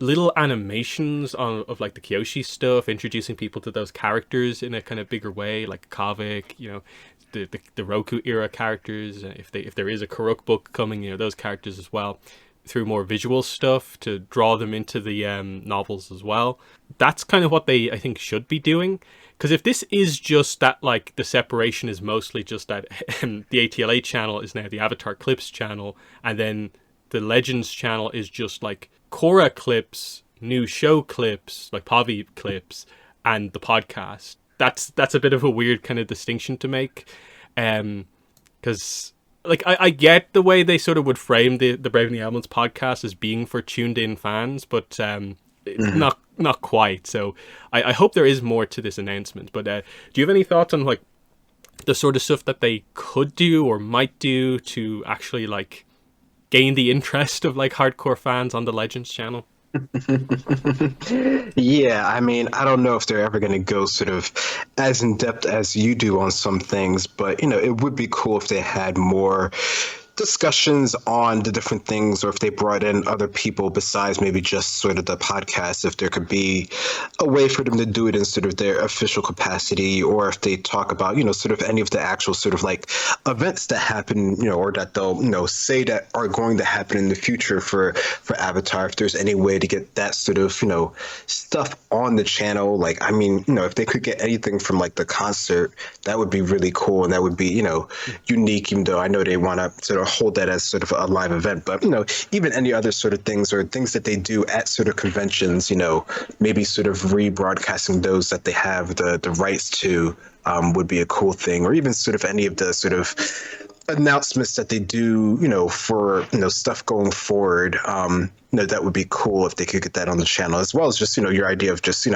little animations of like the Kyoshi stuff, introducing people to those characters in a kind of bigger way, like Kavik, the Roku era characters, if there is a Karuk book coming, those characters as well, through more visual stuff to draw them into the novels as well. That's kind of what they, I think, should be doing. Because if this is just that, like, the separation is mostly just that the ATLA channel is now the Avatar Clips channel, and then the Legends channel is just, like, Korra clips, new show clips, like Pavi clips, and the podcast. That's a bit of a weird kind of distinction to make. Because, like, I get the way they sort of would frame the Brave and the Elements podcast as being for tuned-in fans, but not quite. So I hope there is more to this announcement. But do you have any thoughts on like the sort of stuff that they could do or might do to actually like gain the interest of like hardcore fans on the Legends channel? Yeah, I mean, I don't know if they're ever going to go sort of as in depth as you do on some things, but it would be cool if they had more discussions on the different things, or if they brought in other people besides maybe just sort of the podcast, if there could be a way for them to do it in sort of their official capacity, or if they talk about, sort of any of the actual sort of like events that happen, or that they'll, say that are going to happen in the future for Avatar, if there's any way to get that sort of, stuff on the channel. Like, I mean, if they could get anything from like the concert, that would be really cool. And that would be, unique, even though I know they want to sort of hold that as sort of a live event. But, even any other sort of things or things that they do at sort of conventions, maybe sort of rebroadcasting those that they have the rights to would be a cool thing. Or even sort of any of the sort of announcements that they do, for, stuff going forward. That would be cool if they could get that on the channel, as well as just, your idea of just,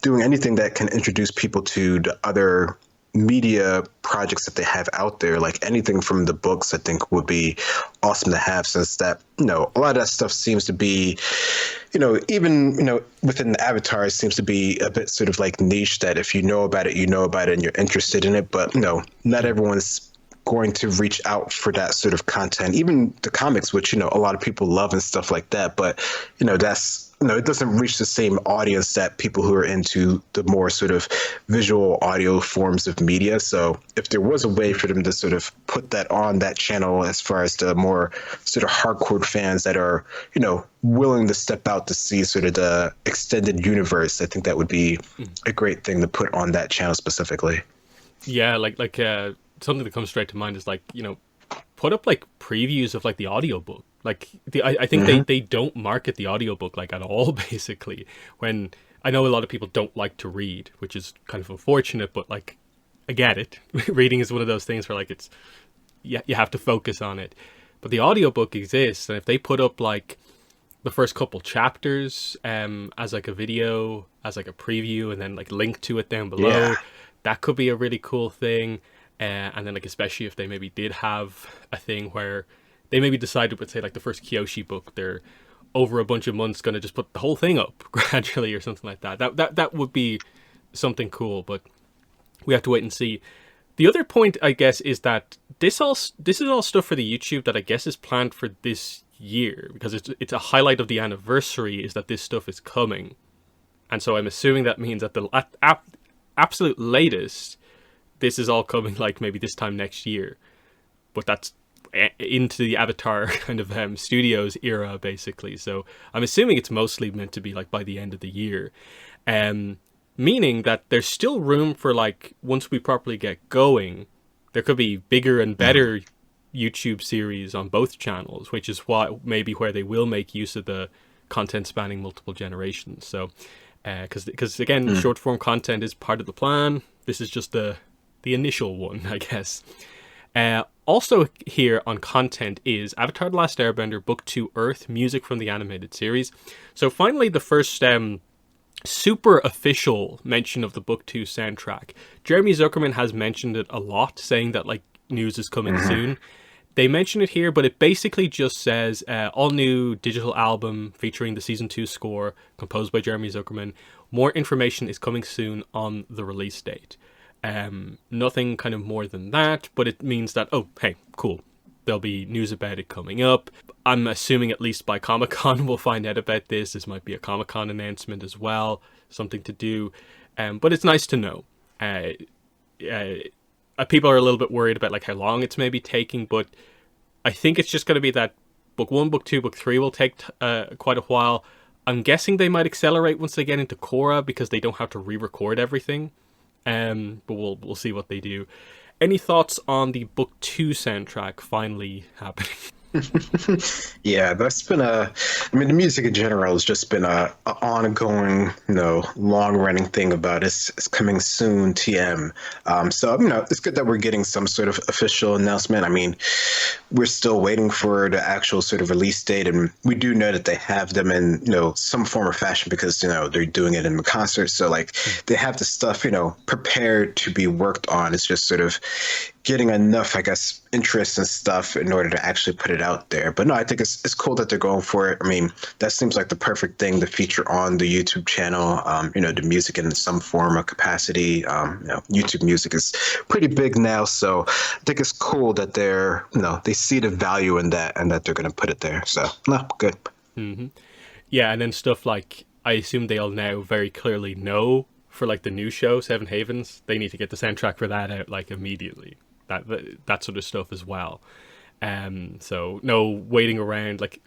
doing anything that can introduce people to the other media projects that they have out there. Like anything from the books, I think would be awesome to have, since that, a lot of that stuff seems to be, even, within the Avatar, it seems to be a bit sort of like niche, that if you know about it, and you're interested in it. But, not everyone's going to reach out for that sort of content. Even the comics, which, a lot of people love and stuff like that. But, that's, it doesn't reach the same audience that people who are into the more sort of visual audio forms of media. So if there was a way for them to sort of put that on that channel, as far as the more sort of hardcore fans that are, willing to step out to see sort of the extended universe, I think that would be a great thing to put on that channel specifically. Yeah, like something that comes straight to mind is like, put up like previews of like the audiobook. Like I think they don't market the audiobook like at all, basically, when I know a lot of people don't like to read, which is kind of unfortunate, but like I get it. Reading is one of those things where like it's you have to focus on it. But the audiobook exists, and if they put up like the first couple chapters as like a video, as like a preview, and then like link to it down below, that could be a really cool thing. And then like especially if they maybe did have a thing where they maybe decided with, say, like the first Kyoshi book, they're over a bunch of months going to just put the whole thing up gradually or something like that. That would be something cool, but we have to wait and see. The other point, I guess, is that this is all stuff for the YouTube that I guess is planned for this year, because it's a highlight of the anniversary is that this stuff is coming. And so I'm assuming that means that the absolute latest, this is all coming like maybe this time next year, but that's into the Avatar kind of studios era basically. So I'm assuming it's mostly meant to be like by the end of the year, meaning that there's still room for, like, once we properly get going, there could be bigger and better YouTube series on both channels, which is what maybe where they will make use of the content spanning multiple generations. So because again, short form content is part of the plan. This is just the initial one, I guess. Also here on content is Avatar: The Last Airbender Book 2 Earth, music from the animated series. So finally the first super official mention of the Book 2 soundtrack. Jeremy Zuckerman has mentioned it a lot, saying that like news is coming soon. They mention it here, but it basically just says all new digital album featuring the season 2 score composed by Jeremy Zuckerman. More information is coming soon on the release date. Nothing kind of more than that, but it means that, oh, hey, cool, there'll be news about it coming up. I'm assuming at least by Comic-Con we'll find out about this. This might be a Comic-Con announcement as well, something to do. But it's nice to know. People are a little bit worried about like how long it's maybe taking, but I think it's just going to be that book 1, book 2, book 3 will take quite a while. I'm guessing they might accelerate once they get into Korra because they don't have to re-record everything. But we'll see what they do. Any thoughts on the book 2 soundtrack finally happening? Yeah, that's been I mean, the music in general has just been a ongoing, long-running thing about it's coming soon, TM. So, it's good that we're getting some sort of official announcement. I mean, we're still waiting for the actual sort of release date, and we do know that they have them in, some form or fashion because, they're doing it in the concert. So, like, they have the stuff, prepared to be worked on. It's just sort of getting enough, I guess, interest and stuff in order to actually put it out there. But no, I think it's cool that they're going for it. I mean, that seems like the perfect thing to feature on the YouTube channel. The music in some form of capacity. YouTube music is pretty big now, so I think it's cool that they're, they see the value in that and that they're going to put it there. So, no, good. Mm-hmm. Yeah, and then stuff like, I assume they'll now very clearly know for like the new show, Seven Havens, they need to get the soundtrack for that out like immediately. That sort of stuff as well. So no waiting around. Like,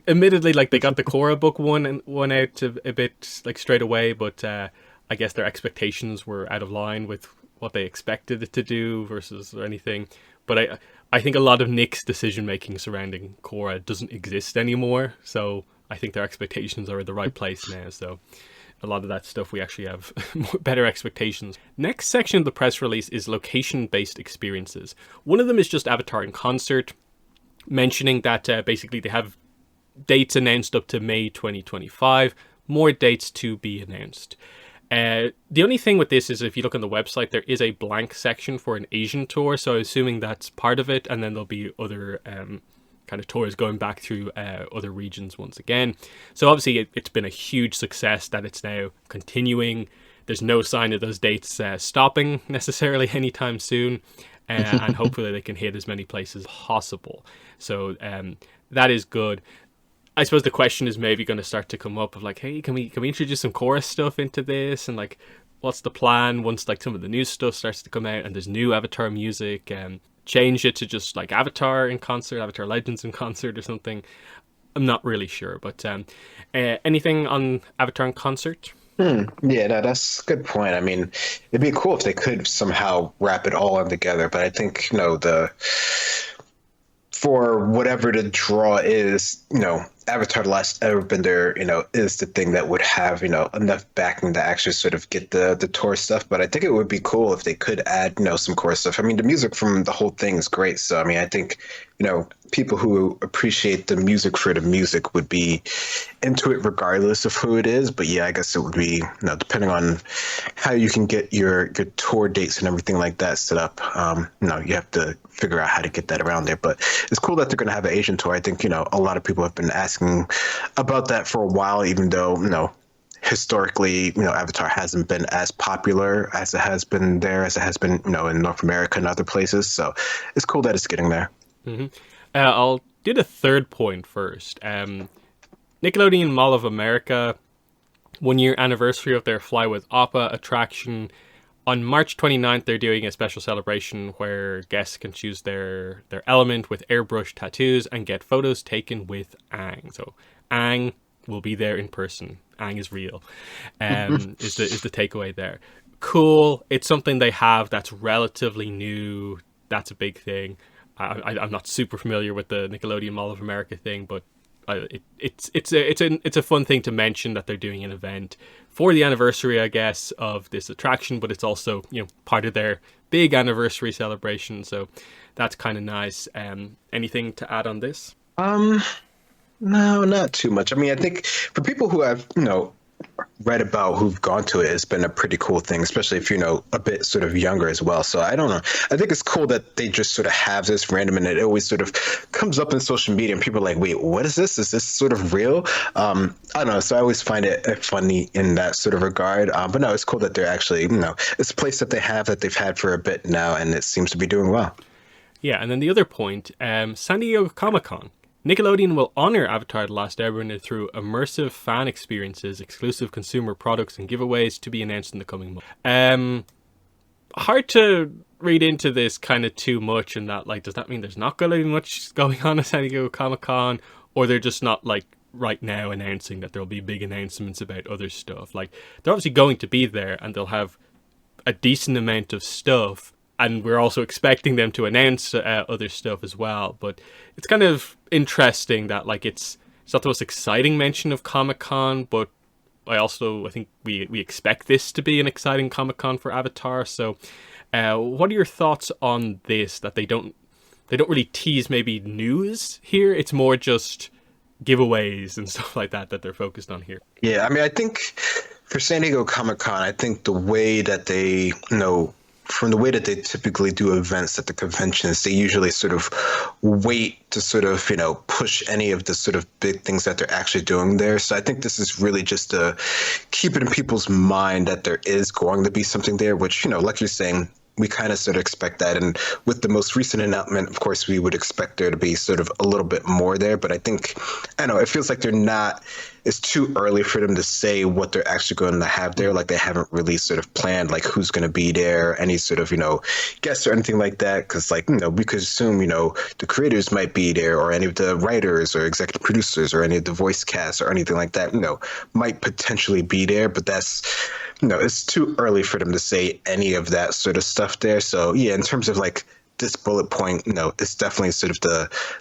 admittedly, like they got the Korra book one out a bit like straight away, but I guess their expectations were out of line with what they expected it to do versus anything. But I think a lot of Nick's decision making surrounding Korra doesn't exist anymore. So I think their expectations are in the right place now. So a lot of that stuff we actually have better expectations. Next section of the press release is location-based experiences. One of them is just Avatar in concert, mentioning that basically they have dates announced up to May 2025, more dates to be announced. The only thing with this is if you look on the website, there is a blank section for an Asian tour, so assuming that's part of it, and then there'll be other kind of tours going back through other regions once again. So obviously it's been a huge success that it's now continuing. There's no sign of those dates stopping necessarily anytime soon, and hopefully they can hit as many places as possible. So that is good. I suppose the question is maybe going to start to come up of like, hey, can we introduce some chorus stuff into this, and like, what's the plan once like some of the new stuff starts to come out and there's new Avatar music, and change it to just like Avatar in concert, Avatar Legends in concert or something. I'm not really sure, but anything on Avatar in concert? Yeah, no, that's a good point. I mean, it'd be cool if they could somehow wrap it all in together, but I think, for whatever the draw is, Avatar: The Last Airbender, is the thing that would have, enough backing to actually sort of get the tour stuff. But I think it would be cool if they could add, some core stuff. I mean, the music from the whole thing is great. So, I mean, I think, people who appreciate the music for the music would be into it regardless of who it is. But yeah, I guess it would be, depending on how you can get your tour dates and everything like that set up. You have to figure out how to get that around there. But it's cool that they're going to have an Asian tour. I think, a lot of people have been asking about that for a while, even though, historically, Avatar hasn't been as popular as it has been in North America and other places. So it's cool that it's getting there. Mm-hmm. I'll do the third point first. Nickelodeon Mall of America, 1 year anniversary of their Fly with Appa attraction. On March 29th, they're doing a special celebration where guests can choose their element with airbrush tattoos and get photos taken with Aang. So Aang will be there in person. Aang is real. Is the takeaway there. Cool. It's something they have that's relatively new. That's a big thing. I'm not super familiar with the Nickelodeon Mall of America thing, but it's a fun thing to mention that they're doing an event for the anniversary, I guess, of this attraction, but it's also, part of their big anniversary celebration. So that's kind of nice. Anything to add on this? No, not too much. I mean, I think for people who have, read about who've gone to it, it's been a pretty cool thing, especially if you're, a bit sort of younger as well. So I don't know. I think it's cool that they just sort of have this random, and it always sort of comes up in social media and people are like, wait, what is this? Is this sort of real? I don't know. So I always find it funny in that sort of regard. But no, it's cool that they're actually, it's a place that they've had for a bit now, and it seems to be doing well. Yeah. And then the other point, San Diego Comic-Con. Nickelodeon will honor Avatar: The Last Airbender through immersive fan experiences, exclusive consumer products, and giveaways to be announced in the coming month. Hard to read into this kind of too much, in that, does that mean there's not going to be much going on at San Diego Comic-Con, or they're just not, right now announcing that there'll be big announcements about other stuff? They're obviously going to be there, and they'll have a decent amount of stuff, and we're also expecting them to announce other stuff as well. But it's kind of interesting that it's not the most exciting mention of Comic-Con, but I think we expect this to be an exciting Comic-Con for Avatar. So what are your thoughts on this, that they don't really tease maybe news here? It's more just giveaways and stuff like that they're focused on here. Yeah, I mean, I think for San Diego Comic-Con, I think the way that they, from the way that they typically do events at the conventions, they usually sort of wait to sort of, push any of the sort of big things that they're actually doing there. So I think this is really just to keep it in people's mind that there is going to be something there, which, like you're saying, we kind of sort of expect that. And with the most recent announcement, of course, we would expect there to be sort of a little bit more there. But I think, it feels like it's too early for them to say what they're actually going to have there. They haven't really sort of planned, who's going to be there, any sort of, guests or anything like that. Because, we could assume, the creators might be there, or any of the writers or executive producers or any of the voice casts or anything like that, might potentially be there. But that's, it's too early for them to say any of that sort of stuff there. So, yeah, in terms of this bullet point, it's definitely sort of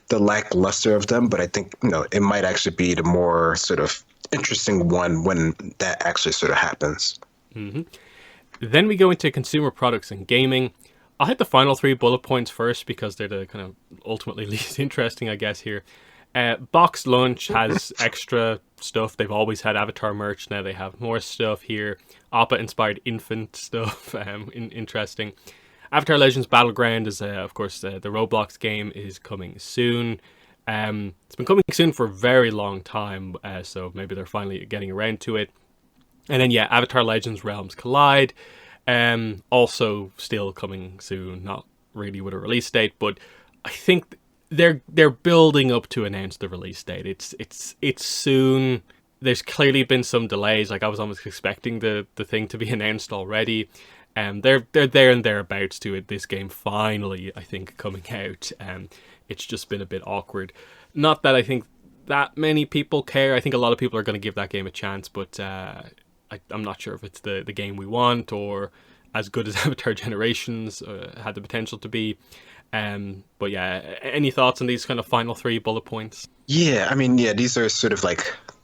the lackluster of them, but I think, it might actually be the more sort of interesting one when that actually sort of happens. Mm-hmm. Then we go into consumer products and gaming. I'll hit the final three bullet points first because they're the kind of ultimately least interesting, I guess, here. Box Lunch has extra stuff. They've always had Avatar merch. Now they have more stuff here. Appa-inspired infant stuff. Interesting. Avatar Legends Battleground is, of course, the Roblox game is coming soon. It's been coming soon for a very long time, so maybe they're finally getting around to it. And then, Avatar Legends Realms Collide, also still coming soon. Not really with a release date, but I think they're building up to announce the release date. It's soon. There's clearly been some delays. I was almost expecting the thing to be announced already. They're there and thereabouts to it. This game finally, I think, coming out. It's just been a bit awkward. Not that I think that many people care. I think a lot of people are going to give that game a chance, but I'm not sure if it's the game we want or as good as Avatar Generations had the potential to be. But any thoughts on these kind of final three bullet points? Yeah, I mean, these are sort of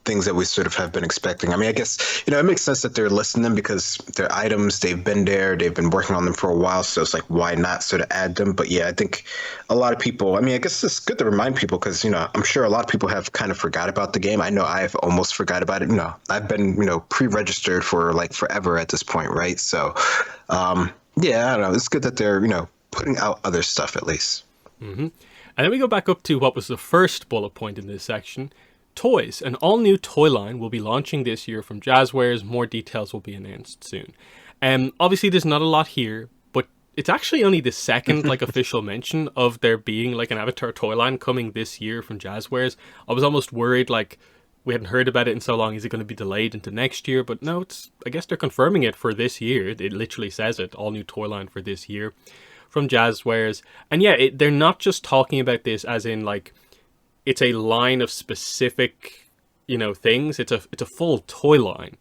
things that we sort of have been expecting. I mean, I guess, it makes sense that they're listing them because they're items, they've been there, they've been working on them for a while, so it's why not sort of add them? But I think a lot of people, I mean, I guess it's good to remind people because, I'm sure a lot of people have kind of forgot about the game. I know I've almost forgot about it. I've been, pre-registered for forever at this point, right? So, I don't know. It's good that they're, putting out other stuff at least. Mm-hmm. And then we go back up to what was the first bullet point in this section. Toys. An all-new toy line will be launching this year from Jazzwares. More details will be announced soon. Obviously, there's not a lot here, but it's actually only the second official mention of there being an Avatar toy line coming this year from Jazzwares. I was almost worried we hadn't heard about it in so long. Is it going to be delayed into next year? But no, I guess they're confirming it for this year. It literally says it, all new toy line for this year from Jazzwares. And yeah, they're not just talking about this as in like it's a line of specific, things. It's a full toy line.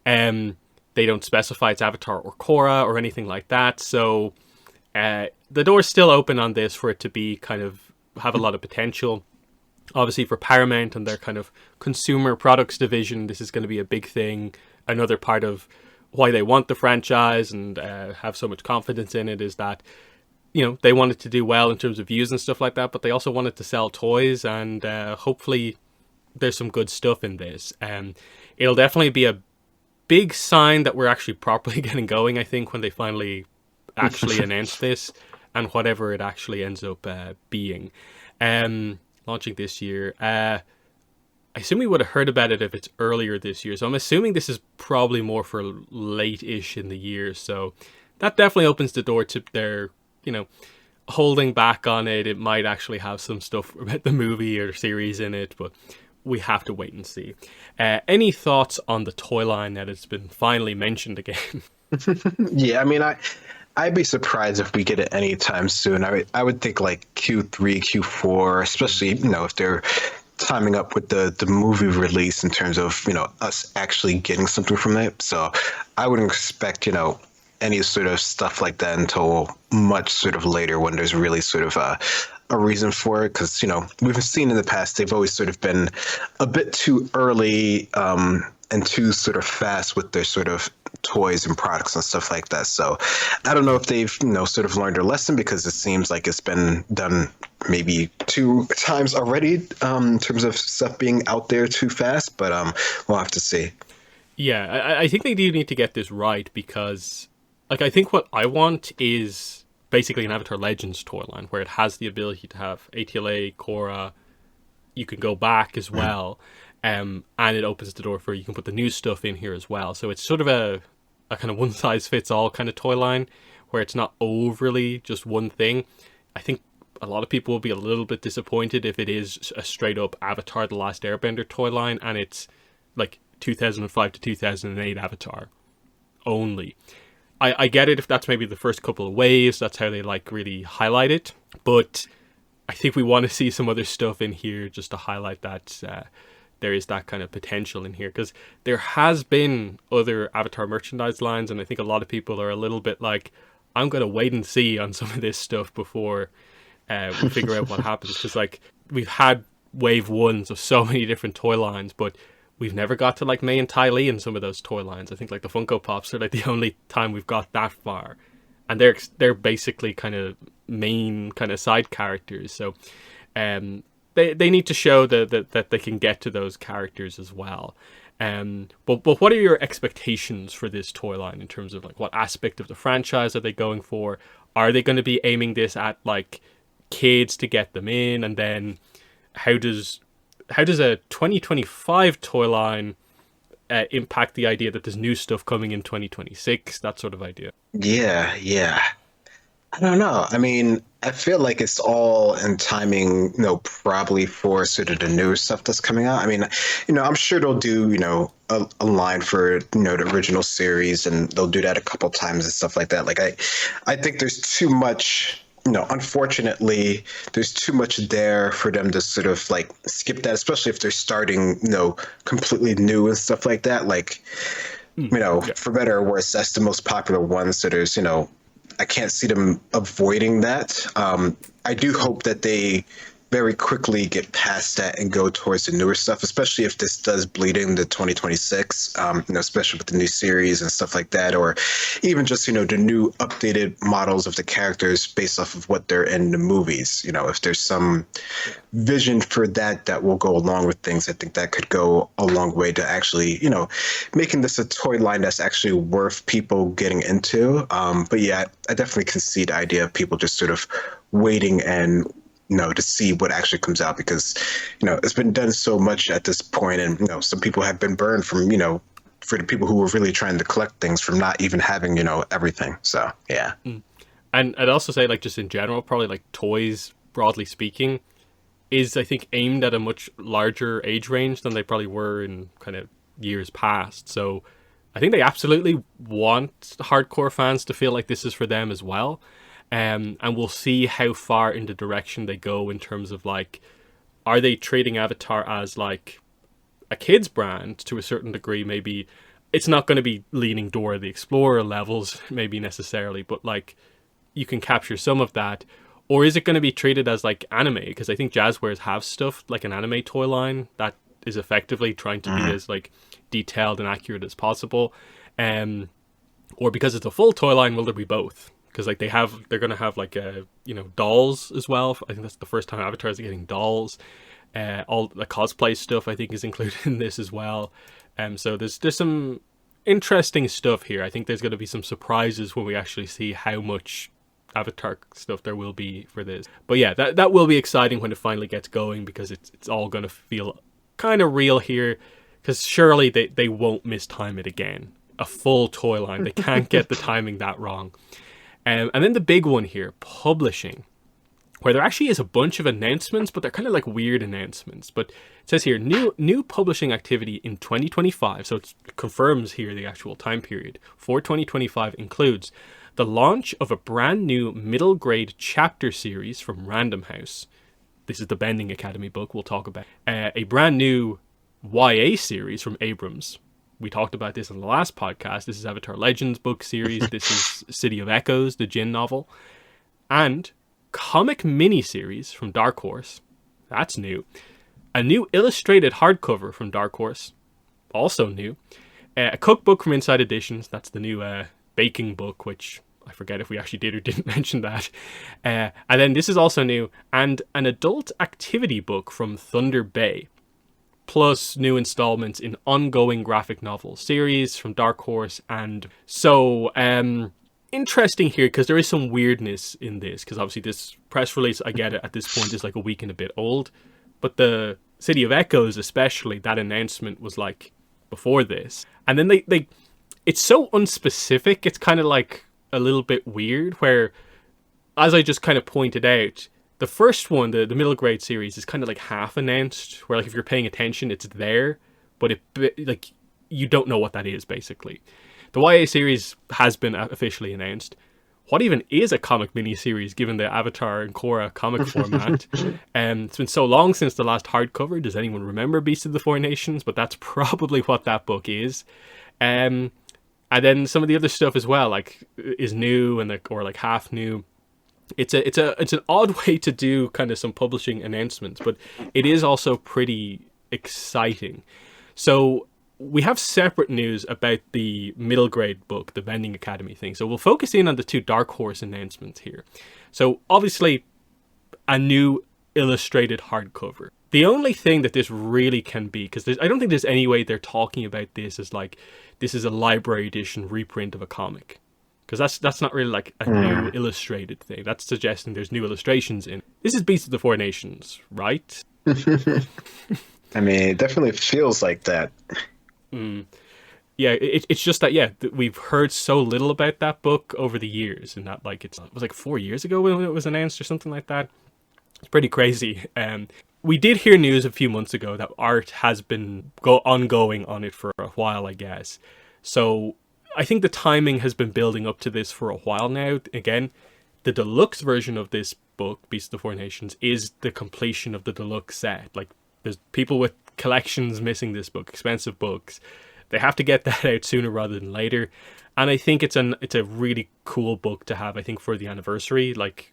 They don't specify it's Avatar or Korra or anything like that. So the door's still open on this for it to be kind of have a lot of potential. Obviously for Paramount and their kind of consumer products division, this is going to be a big thing. Another part of why they want the franchise and have so much confidence in it is that, they want it to do well in terms of views and stuff like that, but they also want it to sell toys, and hopefully there's some good stuff in this. It'll definitely be a big sign that we're actually properly getting going, I think, when they finally actually announce this and whatever it actually ends up being. Launching this year. I assume we would have heard about it if it's earlier this year. So I'm assuming this is probably more for late-ish in the year. So that definitely opens the door to their, holding back on it. It might actually have some stuff about the movie or series in it, but we have to wait and see. Any thoughts on the toy line that has been finally mentioned again? Yeah, I mean, I'd be surprised if we get it anytime soon. I would think like Q3, Q4, especially, if they're timing up with the movie release in terms of, us actually getting something from it. So I wouldn't expect, any sort of stuff like that until much sort of later when there's really sort of a reason for it. Because, we've seen in the past, they've always sort of been a bit too early and too sort of fast with their sort of toys and products and stuff like that. So I don't know if they've, sort of learned their lesson, because it seems like it's been done maybe 2 times already in terms of stuff being out there too fast, but we'll have to see. Yeah, I think they do need to get this right, because I think what I want is basically an Avatar Legends toy line where it has the ability to have ATLA, Korra, you can go back as well. And it opens the door for you can put the new stuff in here as well. So it's sort of a kind of one-size-fits-all kind of toy line where it's not overly just one thing. I think a lot of people will be a little bit disappointed if it is a straight-up Avatar The Last Airbender toy line and it's like 2005 to 2008 Avatar only. I get it if that's maybe the first couple of waves. That's how they really highlight it. But I think we want to see some other stuff in here just to highlight that there is that kind of potential in here, because there has been other Avatar merchandise lines, and I think a lot of people are a little bit like, I'm going to wait and see on some of this stuff before we figure out what happens, because we've had wave ones of so many different toy lines, but we've never got to Mei and Ty Lee in some of those toy lines. I think the Funko Pops are the only time we've got that far, and they're basically kind of main kind of side characters. So They need to show that they can get to those characters as well. But what are your expectations for this toy line in terms of what aspect of the franchise are they going for? Are they going to be aiming this at kids to get them in? And then how does a 2025 toy line impact the idea that there's new stuff coming in 2026? That sort of idea. Yeah. I don't know. I mean, I feel like it's all in timing, probably for sort of the newer stuff that's coming out. I mean, I'm sure they'll do, a line for, the original series, and they'll do that a couple times and stuff like that. I think there's too much, unfortunately, there's too much there for them to sort of skip that, especially if they're starting, completely new and stuff like that. For better or worse, that's the most popular one. So there's, I can't see them avoiding that. I do hope that they very quickly get past that and go towards the newer stuff, especially if this does bleed into 2026, especially with the new series and stuff like that, or even just, the new updated models of the characters based off of what they're in the movies. If there's some vision for that will go along with things, I think that could go a long way to actually, making this a toy line that's actually worth people getting into. But yeah, I definitely can see the idea of people just sort of waiting and to see what actually comes out, because, it's been done so much at this point, and, some people have been burned from, for the people who were really trying to collect things from not even having, everything. So, yeah. And I'd also say, just in general, probably toys, broadly speaking, is, I think, aimed at a much larger age range than they probably were in kind of years past. So I think they absolutely want hardcore fans to feel like this is for them as well. And we'll see how far in the direction they go in terms of like, are they treating Avatar as like a kid's brand to a certain degree? Maybe it's not going to be leaning Dora the Explorer levels, maybe necessarily, but like you can capture some of that. Or is it going to be treated as like anime? Because I think Jazzwares have stuff like an anime toy line that is effectively trying to be as like detailed and accurate as possible. Or because it's a full toy line, will there be both? Because like they're going to have like dolls as well. I think that's the first time Avatars are getting dolls. All the cosplay stuff I think is included in this as well. So there's some interesting stuff here. I think there's going to be some surprises when we actually see how much Avatar stuff there will be for this. But yeah, that will be exciting when it finally gets going, because it's all going to feel kind of real here. Because surely they won't mistime it again. A full toy line. They can't get the timing that wrong. And then the big one here, publishing, where there actually is a bunch of announcements, but they're kind of like weird announcements. But it says here, new publishing activity in 2025. So it confirms here the actual time period for 2025 includes the launch of a brand new middle grade chapter series from Random House. This is the Bending Academy book we'll talk about. A brand new YA series from Abrams. We talked about this in the last podcast. This is Avatar Legends book series. This is City of Echoes, the Jin novel. And comic mini-series from Dark Horse. That's new. A new illustrated hardcover from Dark Horse. Also new. A cookbook from Inside Editions. That's the new baking book, which I forget if we actually did or didn't mention that. And then this is also new. And an adult activity book from Thunder Bay. Plus new installments in ongoing graphic novel series from Dark Horse. And so, interesting here, because there is some weirdness in this, because obviously this press release, I get it, at this point is like a week and a bit old. But the City of Echoes, especially, that announcement was like before this. And then they it's so unspecific, it's kind of like a little bit weird, where, as I just kind of pointed out, the first one, the middle grade series, is kind of like half announced, where like if you're paying attention, it's there, but it like you don't know what that is, basically. The YA series has been officially announced. What even is a comic mini-series, given the Avatar and Korra comic format? It's been so long since the last hardcover. Does anyone remember Beast of the Four Nations? But that's probably what that book is. And then some of the other stuff as well, like, is new and or like half new. It's an odd way to do kind of some publishing announcements, but it is also pretty exciting. So we have separate news about the middle grade book, the Bending Academy thing. So we'll focus in on the two Dark Horse announcements here. So obviously a new illustrated hardcover. The only thing that this really can be, because I don't think there's any way they're talking about this as like, this is a library edition reprint of a comic. Because that's not really like a new illustrated thing. That's suggesting there's new illustrations in. This is Beast of the Four Nations, right? I mean, it definitely feels like that. Yeah, it's just that, we've heard so little about that book over the years, and that like it was like 4 years ago when it was announced or something like that. It's pretty crazy. We did hear news a few months ago that art has been ongoing on it for a while, I guess. So I think the timing has been building up to this for a while now. Again, the deluxe version of this book, Beast of the Four Nations, is the completion of the deluxe set. Like, there's people with collections missing this book, expensive books. They have to get that out sooner rather than later. And I think it's a really cool book to have, I think, for the anniversary. Like,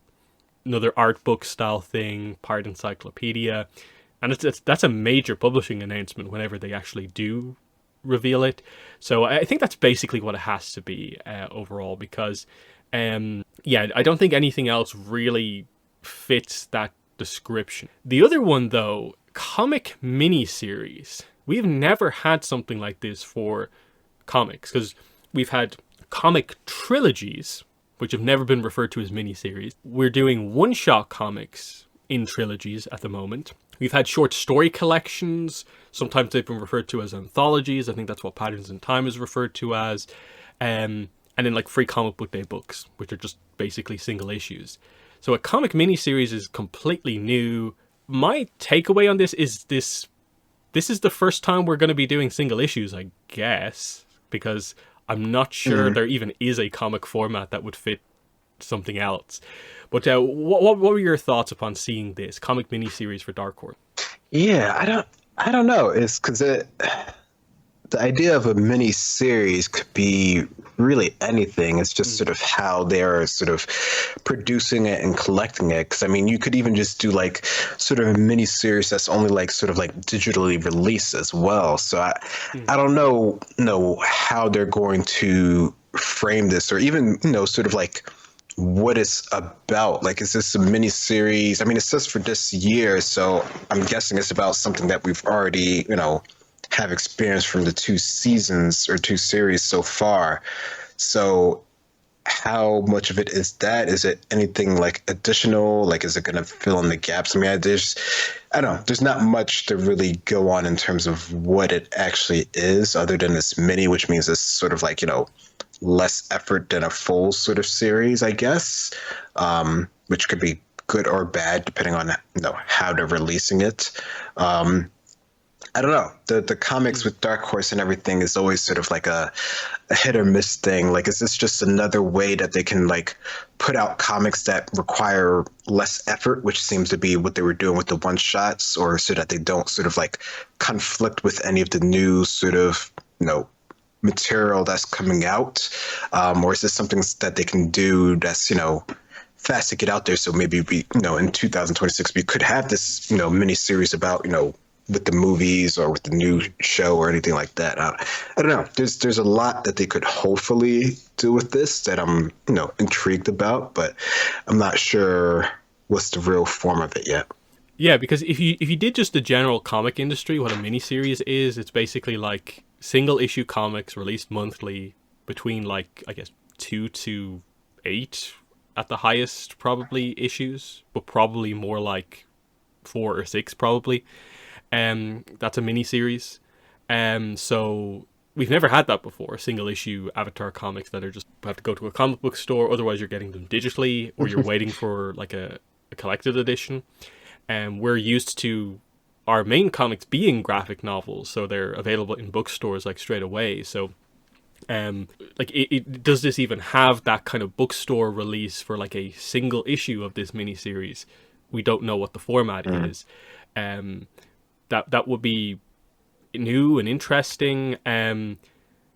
another art book style thing, part encyclopedia. And that's a major publishing announcement whenever they actually do reveal it. So I think that's basically what it has to be overall, because I don't think anything else really fits that description. The other one, though, comic mini-series. We've never had something like this for comics, because we've had comic trilogies, which have never been referred to as mini-series. We're doing one-shot comics in trilogies at the moment. We've had short story collections. Sometimes they've been referred to as anthologies. I think that's what Patterns in Time is referred to as. And then like free comic book day books, which are just basically single issues. So a comic miniseries is completely new. my takeaway on this is the first time we're going to be doing single issues, I guess, because I'm not sure there even is a comic format that would fit something else. But what were your thoughts upon seeing this comic miniseries for Dark Horse? Yeah, I don't know. It's because the idea of a mini series could be really anything. It's just sort of how they're sort of producing it and collecting it. Because I mean, you could even just do like sort of a mini series that's only like sort of like digitally released as well. So I don't know how they're going to frame this, or even sort of like what it's about. Like, is this a mini series? I mean, it says for this year, so I'm guessing it's about something that we've already have experience from the two seasons or two series so far. So how much of it is that? Is it anything like additional? Like, is it going to fill in the gaps? I mean, I don't know. There's not much to really go on in terms of what it actually is, other than this mini, which means it's sort of like, less effort than a full sort of series, I guess, which could be good or bad depending on how they're releasing it. I don't know. The comics with Dark Horse and everything is always sort of like a hit or miss thing. Like, is this just another way that they can like put out comics that require less effort, which seems to be what they were doing with the one shots, or so that they don't sort of like conflict with any of the new sort of material that's coming out, or is this something that they can do that's fast to get out there? So maybe we in 2026 we could have this mini series about with the movies or with the new show or anything like that. I don't know. There's a lot that they could hopefully do with this that I'm intrigued about, but I'm not sure what's the real form of it yet. Yeah, because if you did just the general comic industry, what a miniseries is, it's basically like single issue comics released monthly between like, I guess, 2 to 8 at the highest probably issues, but probably more like 4 or 6 probably. That's a miniseries. So we've never had that before. Single issue Avatar comics that are just have to go to a comic book store. Otherwise, you're getting them digitally, or you're waiting for like a collected edition. And we're used to our main comics being graphic novels, so they're available in bookstores like straight away. So, like, does this even have that kind of bookstore release for like a single issue of this miniseries? We don't know what the format is. That would be new and interesting.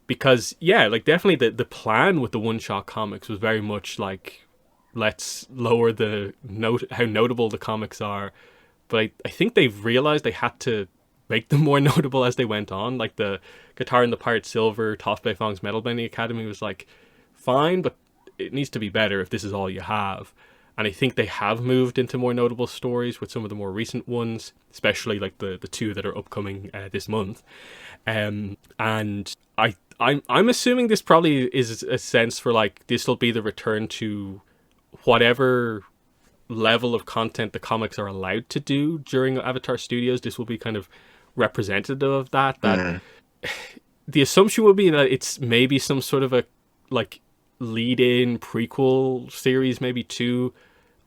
Because like definitely the plan with the one shot comics was very much like, let's lower how notable the comics are. But I think they've realized they had to make them more notable as they went on. Like the Guitar and the Pirate Silver, Tossed by Fong's Metal Bending Academy was like, fine, but it needs to be better if this is all you have. And I think they have moved into more notable stories with some of the more recent ones, especially like the two that are upcoming this month. And I'm assuming this probably is a sense for like, this will be the return to whatever level of content the comics are allowed to do during Avatar Studios. This will be kind of representative of that. The assumption would be that it's maybe some sort of a like lead-in prequel series, maybe 2.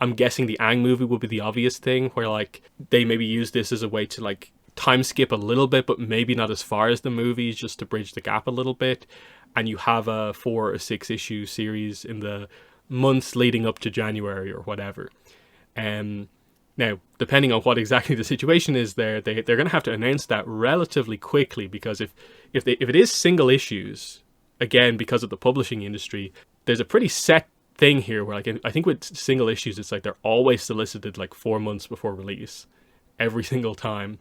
I'm guessing the Aang movie would be the obvious thing, where like they maybe use this as a way to like time skip a little bit, but maybe not as far as the movies, just to bridge the gap a little bit. And you have a 4 or 6 issue series in the months leading up to January or whatever. Now, depending on what exactly the situation is there, they're going to have to announce that relatively quickly, because if it is single issues, again, because of the publishing industry, there's a pretty set thing here where, like, I think with single issues, it's like they're always solicited like 4 months before release, every single time.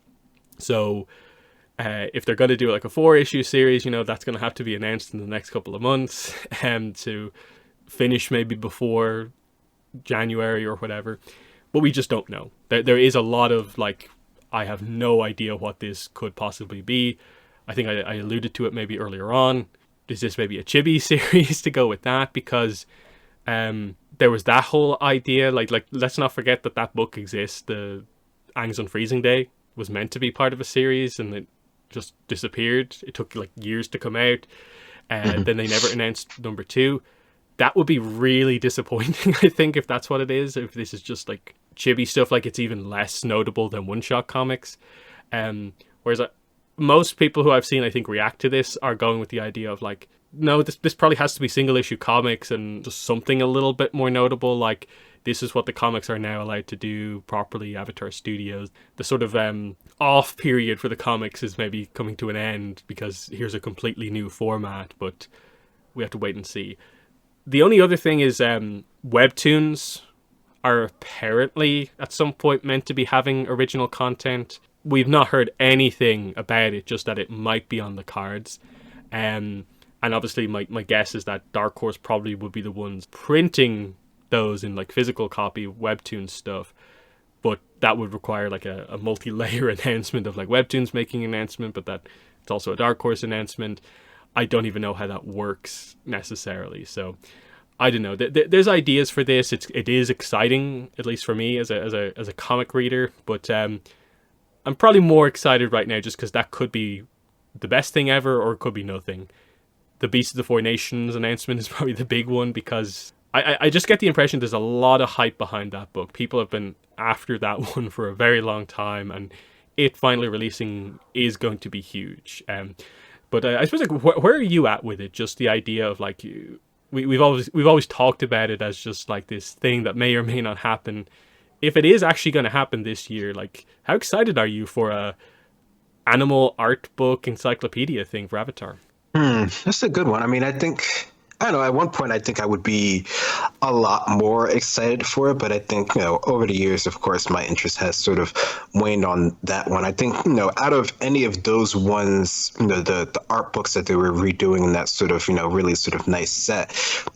So if they're going to do like a 4-issue series, that's going to have to be announced in the next couple of months to finish maybe before January or whatever. But we just don't know. There is a lot of like, I have no idea what this could possibly be. I think I alluded to it maybe earlier on. Is this maybe a chibi series to go with that? Because there was that whole idea. Like let's not forget that book exists. The Aang's Unfreezing Day was meant to be part of a series, and it just disappeared. It took like years to come out, and then they never announced number 2. That would be really disappointing, I think, if that's what it is. If this is just like chibi stuff, like it's even less notable than one-shot comics. Whereas most people who I've seen, I think, react to this are going with the idea of like, no, this probably has to be single issue comics and just something a little bit more notable. Like, this is what the comics are now allowed to do properly. Avatar Studios, the sort of off period for the comics is maybe coming to an end because here's a completely new format, but we have to wait and see. The only other thing is webtoons are apparently at some point meant to be having original content. We've not heard anything about it, just that it might be on the cards. And obviously my guess is that Dark Horse probably would be the ones printing those in like physical copy webtoon stuff. But that would require like a multi-layer announcement of like Webtoons making an announcement, but that it's also a Dark Horse announcement. I don't even know how that works necessarily. So I don't know. There's ideas for this. It is exciting, at least for me as a comic reader. But I'm probably more excited right now just because that could be the best thing ever, or it could be nothing. The Beast of the Four Nations announcement is probably the big one because I just get the impression there's a lot of hype behind that book. People have been after that one for a very long time, and it finally releasing is going to be huge. But I suppose like where are you at with it? Just the idea of like we've always talked about it as just like this thing that may or may not happen. If it is actually going to happen this year, like how excited are you for a animal art book encyclopedia thing for Avatar? That's a good one. I mean, I don't know, at one point I think I would be a lot more excited for it, but I think, over the years, of course, my interest has sort of waned on that one. I think, out of any of those ones, the art books that they were redoing in that sort of, really sort of nice set,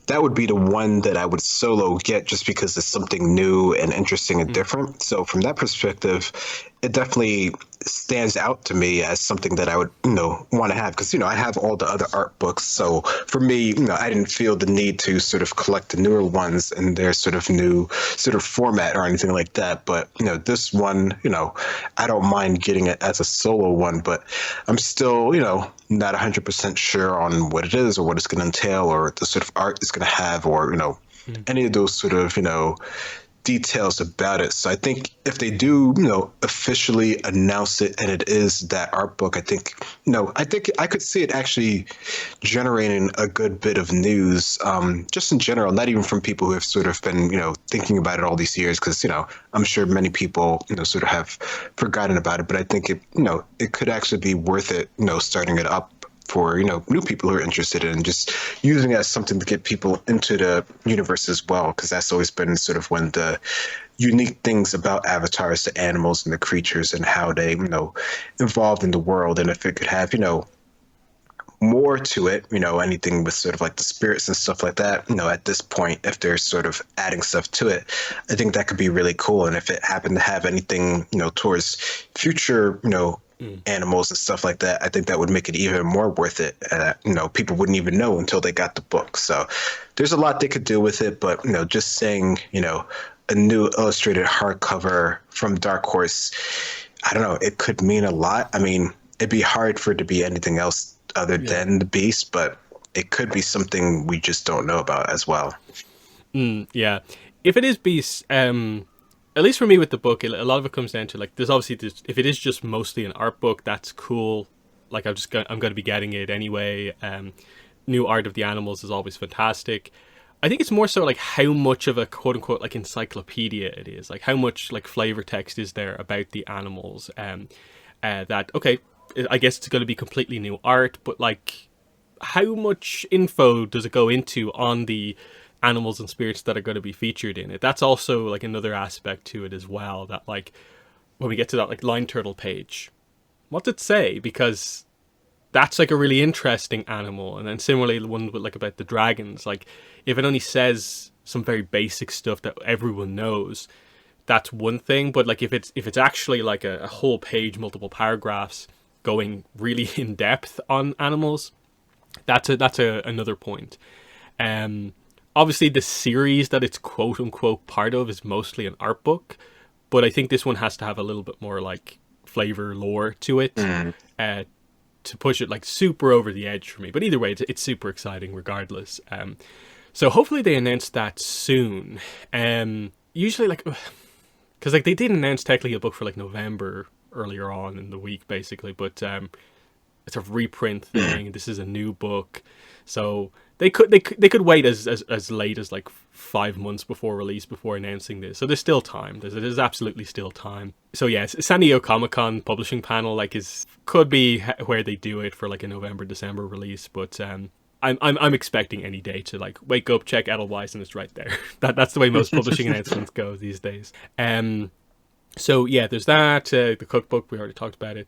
that would be the one that I would solo get just because it's something new and interesting and different. So from that perspective, it definitely stands out to me as something that I would, want to have because, I have all the other art books. So for me, I didn't feel the need to sort of collect the newer ones in their sort of new sort of format or anything like that. But, this one, I don't mind getting it as a solo one, but I'm still, not 100% sure on what it is or what it's going to entail or the sort of art it's going to have or, any of those sort of, details about it. So I think if they do, officially announce it and it is that art book, I think I could see it actually generating a good bit of news, just in general, not even from people who have sort of been, thinking about it all these years, because, I'm sure many people, sort of have forgotten about it, but I think it could actually be worth it, starting it up for, new people who are interested in just using it as something to get people into the universe as well, because that's always been sort of one of the unique things about Avatar is the animals and the creatures and how they, evolved in the world. And if it could have, more to it, anything with sort of like the spirits and stuff like that, at this point, if they're sort of adding stuff to it, I think that could be really cool. And if it happened to have anything, towards future, animals and stuff like that, I think that would make it even more worth it. People wouldn't even know until they got the book. So there's a lot they could do with it, but just saying, a new illustrated hardcover from Dark Horse, I don't know, it could mean a lot. I mean, it'd be hard for it to be anything else other than the Beast, but it could be something we just don't know about as well. Yeah, if it is Beast, at least for me with the book, a lot of it comes down to like, there's obviously if it is just mostly an art book, that's cool. Like I'm going to be getting it anyway. New art of the animals is always fantastic. I think it's more so like how much of a quote unquote like encyclopedia it is. Like how much like flavor text is there about the animals. That okay, I guess it's going to be completely new art, but like how much info does it go into on the animals and spirits that are going to be featured in it? That's also like another aspect to it as well, that like when we get to that like line turtle page, what's it say? Because that's like a really interesting animal. And then similarly the one with like about the dragons, like if it only says some very basic stuff that everyone knows, that's one thing. But like if it's actually like a whole page, multiple paragraphs going really in depth on animals, that's another point. Obviously, the series that it's quote-unquote part of is mostly an art book, but I think this one has to have a little bit more, like, flavor lore to it to push it, like, super over the edge for me. But either way, it's super exciting regardless. So hopefully they announce that soon. Usually, like, because like they did announce technically a book for like November earlier on in the week, basically, but it's a reprint thing. This is a new book, so they could wait as late as like 5 months before release before announcing this. So there's still time. There's absolutely still time. So yeah, San Diego Comic-Con publishing panel could be where they do it for like a November December release, but I'm expecting any day to like wake up, check Edelweiss, and it's right there. That's the way most publishing announcements go these days. So yeah, there's that. The cookbook, we already talked about it.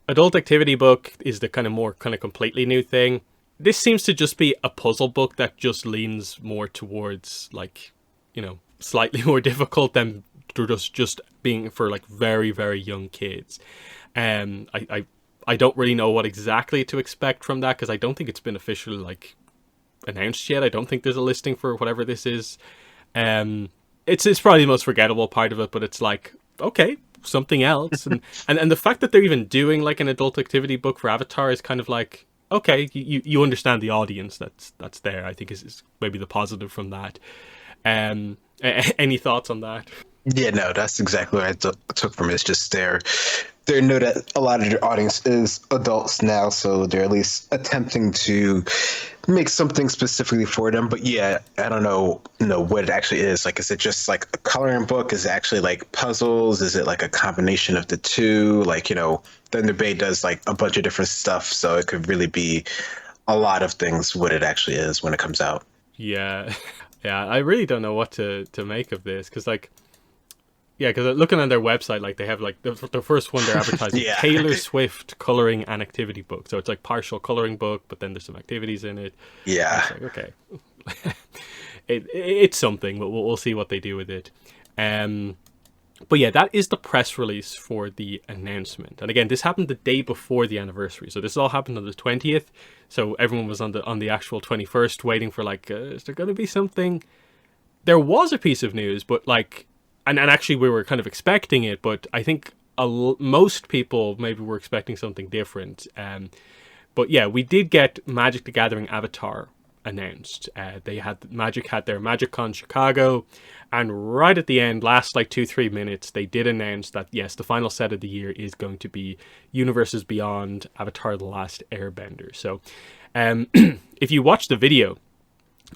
Adult activity book is the kind of completely new thing. This seems to just be a puzzle book that just leans more towards like, slightly more difficult than just being for like very, very young kids. I don't really know what exactly to expect from that because I don't think it's been officially like announced yet. I don't think there's a listing for whatever this is. It's probably the most forgettable part of it, but it's like, okay, something else. And the fact that they're even doing like an adult activity book for Avatar is kind of like, okay, you understand the audience that's there, I think is maybe the positive from that. Any thoughts on that? Yeah, no, that's exactly what I took from it. It's just they know that a lot of their audience is adults now, so they're at least attempting to make something specifically for them. But yeah, I don't know what it actually is. Like, is it just like a coloring book? Is it actually like puzzles? Is it like a combination of the two? Like, Thunder Bay does like a bunch of different stuff, so it could really be a lot of things what it actually is when it comes out. Yeah. Yeah, I really don't know what to make of this, because like, yeah, because looking on their website, like they have like the first one they're advertising, Yeah. Taylor Swift coloring and activity book. So it's like partial coloring book, but then there's some activities in it. Yeah. It's like, okay, it's something, but we'll see what they do with it. But yeah, that is the press release for the announcement. And again, this happened the day before the anniversary, so this all happened on the 20th. So everyone was on the actual 21st waiting for like, is there going to be something? There was a piece of news, but like. And actually, we were kind of expecting it, but I think most people maybe were expecting something different. But yeah, we did get Magic the Gathering Avatar announced. Magic had their MagicCon Chicago, and right at the end, last like 2-3 minutes, they did announce that yes, the final set of the year is going to be Universes Beyond Avatar: The Last Airbender. So, if you watch the video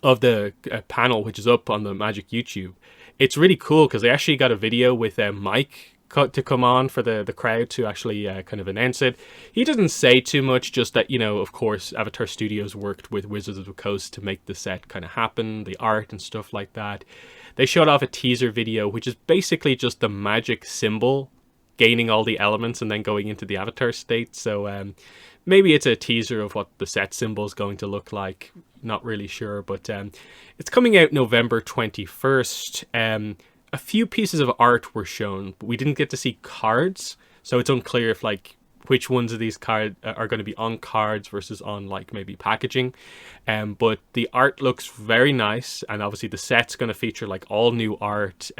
of the panel, which is up on the Magic YouTube, it's really cool because they actually got a video with Mike to come on for the crowd to actually kind of announce it. He doesn't say too much, just that, of course, Avatar Studios worked with Wizards of the Coast to make the set kind of happen, the art and stuff like that. They showed off a teaser video, which is basically just the magic symbol gaining all the elements and then going into the Avatar state. So maybe it's a teaser of what the set symbol is going to look like. Not really sure, but it's coming out November 21st. A few pieces of art were shown, but we didn't get to see cards, so it's unclear if like which ones of these cards are going to be on cards versus on like maybe packaging. But the art looks very nice, and obviously the set's going to feature like all new art.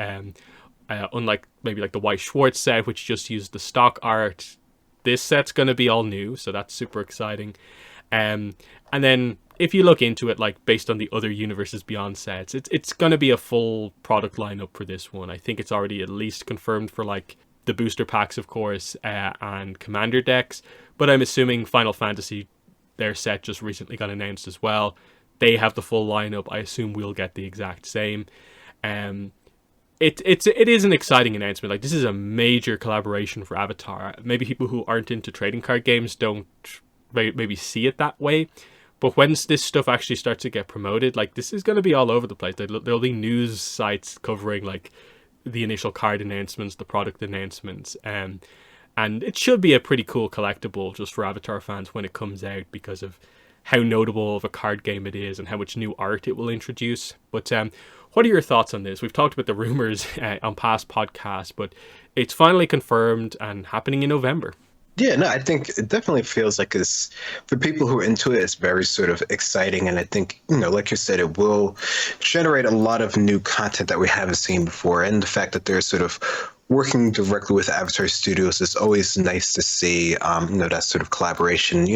Unlike maybe like the White Schwartz set, which just used the stock art, this set's going to be all new, so that's super exciting. And then if you look into it, like based on the other Universes Beyond sets, it's going to be a full product lineup for this one. I think it's already at least confirmed for like the booster packs, of course, and Commander decks. But I'm assuming Final Fantasy, their set just recently got announced as well. They have the full lineup. I assume we'll get the exact same. It is an exciting announcement. Like, this is a major collaboration for Avatar. Maybe people who aren't into trading card games don't maybe see it that way, but when this stuff actually starts to get promoted, like, this is going to be all over the place. There'll be news sites covering like the initial card announcements, the product announcements, and it should be a pretty cool collectible just for Avatar fans when it comes out, because of how notable of a card game it is and how much new art it will introduce. But what are your thoughts on this? We've talked about the rumors on past podcasts, but it's finally confirmed and happening in November. Yeah, no, I think it definitely feels like it's, for people who are into it, it's very sort of exciting. And I think, like you said, it will generate a lot of new content that we haven't seen before. And the fact that they're sort of working directly with Avatar Studios is always nice to see, that sort of collaboration,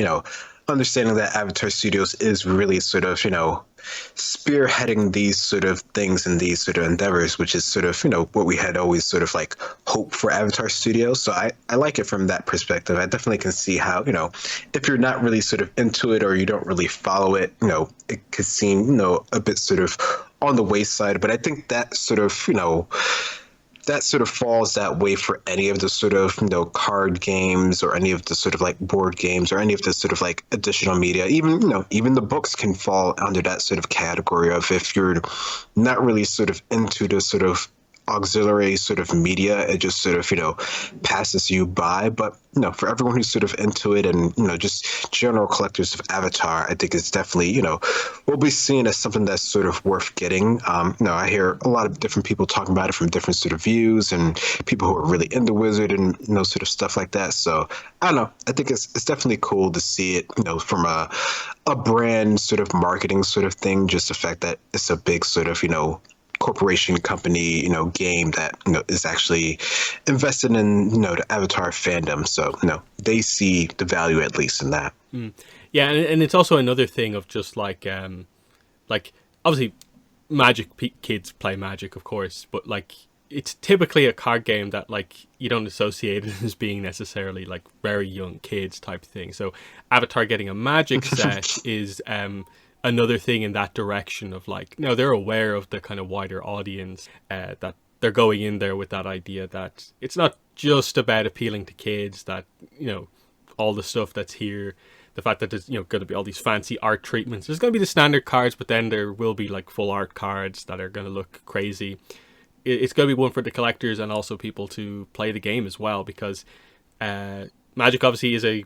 understanding that Avatar Studios is really sort of, spearheading these sort of things and these sort of endeavors, which is sort of, what we had always sort of like hoped for Avatar Studios. So I like it from that perspective. I definitely can see how, if you're not really sort of into it or you don't really follow it, it could seem, a bit sort of on the wayside. But I think that sort of, that sort of falls that way for any of the sort of card games or any of the sort of like board games or any of the sort of like additional media. Even the books can fall under that sort of category of, if you're not really sort of into the sort of auxiliary sort of media, it just sort of passes you by. But for everyone who's sort of into it and just general collectors of Avatar, I think it's definitely will be seen as something that's sort of worth getting. I hear a lot of different people talking about it from different sort of views, and people who are really into Wizard and sort of stuff like that. So I don't know, I think it's definitely cool to see it from a brand sort of marketing sort of thing. Just the fact that it's a big sort of corporation company game that is actually invested in the Avatar fandom, so they see the value at least in that. Yeah, and it's also another thing of just like obviously kids play Magic, of course, but like it's typically a card game that like you don't associate it as being necessarily like very young kids type thing. So Avatar getting a Magic set is another thing in that direction of like, they're aware of the kind of wider audience, that they're going in there with that idea that it's not just about appealing to kids, that, all the stuff that's here, the fact that there's, going to be all these fancy art treatments. There's going to be the standard cards, but then there will be like full art cards that are going to look crazy. It's going to be one for the collectors and also people to play the game as well, because Magic obviously is a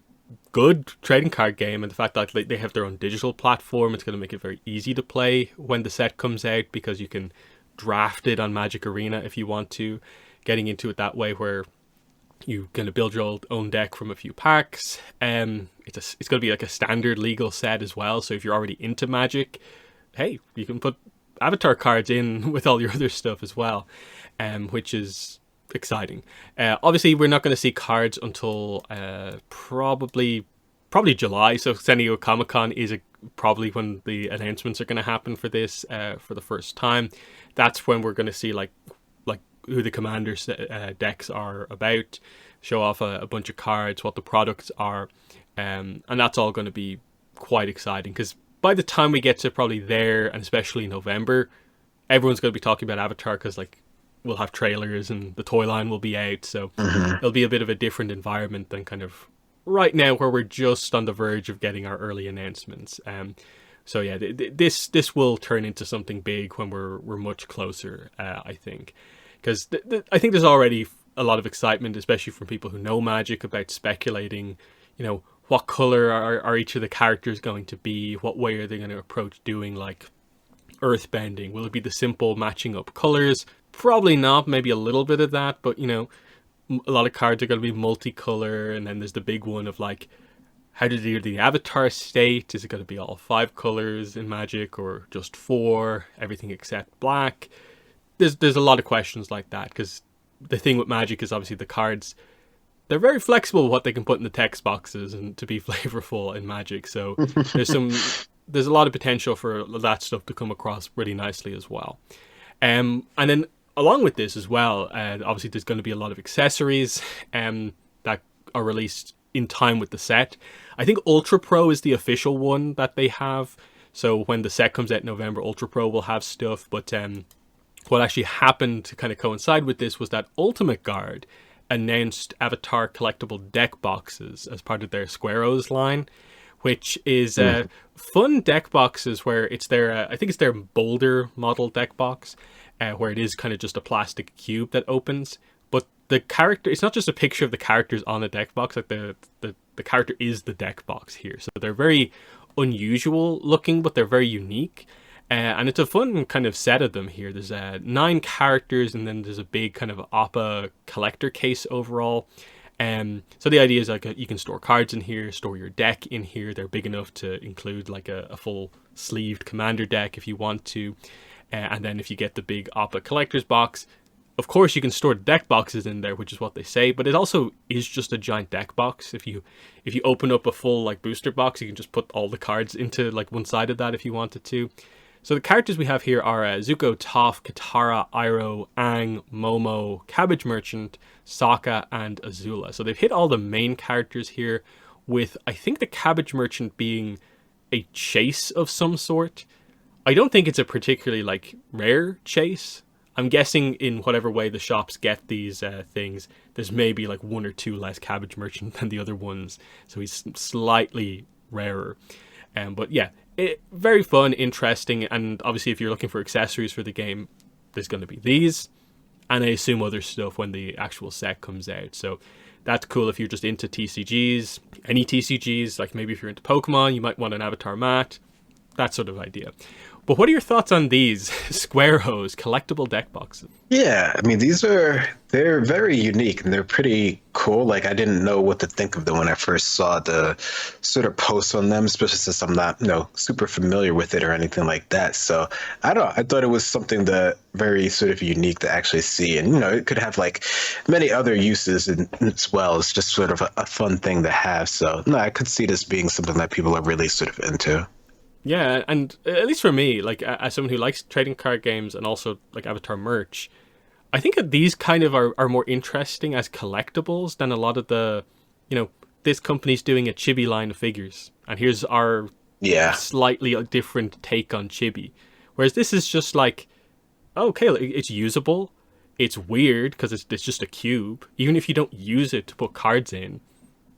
good trading card game, and the fact that they have their own digital platform, it's going to make it very easy to play when the set comes out, because you can draft it on Magic Arena if you want to, getting into it that way where you kind of build your own deck from a few packs. It's going to be like a standard legal set as well, so if you're already into Magic, hey, you can put Avatar cards in with all your other stuff as well, which is exciting. Obviously we're not going to see cards until probably July, so San Diego Comic-Con is probably when the announcements are going to happen for this for the first time. That's when we're going to see like who the Commander's decks are about, show off a bunch of cards, what the products are, and that's all going to be quite exciting, because by the time we get to probably there, and especially November, everyone's going to be talking about Avatar, because like we'll have trailers and the toy line will be out, so it'll be a bit of a different environment than kind of right now, where we're just on the verge of getting our early announcements. So yeah, this will turn into something big when we're much closer, I think, because I think there's already a lot of excitement, especially from people who know Magic, about speculating, what color are each of the characters going to be, what way are they going to approach doing like earthbending. Will it be the simple matching up colors? Probably not, maybe a little bit of that, but a lot of cards are going to be multicolor, and then there's the big one of like, how to do the avatar state. Is it going to be all 5 colors in Magic, or just 4, everything except black? There's a lot of questions like that, because the thing with Magic is obviously the cards, they're very flexible with what they can put in the text boxes and to be flavorful in Magic. So there's a lot of potential for that stuff to come across really nicely as well. And then along with this as well, obviously there's going to be a lot of accessories that are released in time with the set. I think Ultra Pro is the official one that they have. So when the set comes out in November, Ultra Pro will have stuff. But what actually happened to kind of coincide with this was that Ultimate Guard announced Avatar collectible deck boxes as part of their Squareos line, which is fun deck boxes where it's their, I think it's their Boulder model deck box, where it is kind of just a plastic cube that opens. But the character, it's not just a picture of the characters on a deck box, like the character is the deck box here. So they're very unusual looking, but they're very unique. And it's a fun kind of set of them here. There's 9 characters, and then there's a big kind of Appa collector case overall. So the idea is like you can store cards in here, store your deck in here. They're big enough to include like a full sleeved commander deck if you want to. And then if you get the big Appa collector's box, of course you can store deck boxes in there, which is what they say, but it also is just a giant deck box. If you open up a full like booster box, you can just put all the cards into like one side of that if you wanted to. So the characters we have here are Zuko, Toph, Katara, Iroh, Aang, Momo, Cabbage Merchant, Sokka, and Azula. So they've hit all the main characters here, with I think the Cabbage Merchant being a chase of some sort. I don't think it's a particularly like rare chase. I'm guessing in whatever way the shops get these things, there's maybe like one or two less Cabbage Merchant than the other ones, so he's slightly rarer. But yeah, very fun, interesting, and obviously if you're looking for accessories for the game, there's going to be these, and I assume other stuff when the actual set comes out. So that's cool if you're just into TCGs, any TCGs, like maybe if you're into Pokemon, you might want an Avatar mat, that sort of idea. But what are your thoughts on these Square Hose collectible deck boxes? Yeah, I mean, they're very unique and they're pretty cool. Like, I didn't know what to think of them when I first saw the sort of posts on them, especially since I'm not, super familiar with it or anything like that. So I thought it was something that very sort of unique to actually see. And, it could have like many other uses as well. It's just sort of a fun thing to have. So no, I could see this being something that people are really sort of into. Yeah, and at least for me, like as someone who likes trading card games and also like Avatar merch, I think that these kind of are more interesting as collectibles than a lot of the, this company's doing a chibi line of figures, and here's our slightly different take on chibi. Whereas this is just like, okay, it's usable, it's weird because it's just a cube. Even if you don't use it to put cards in,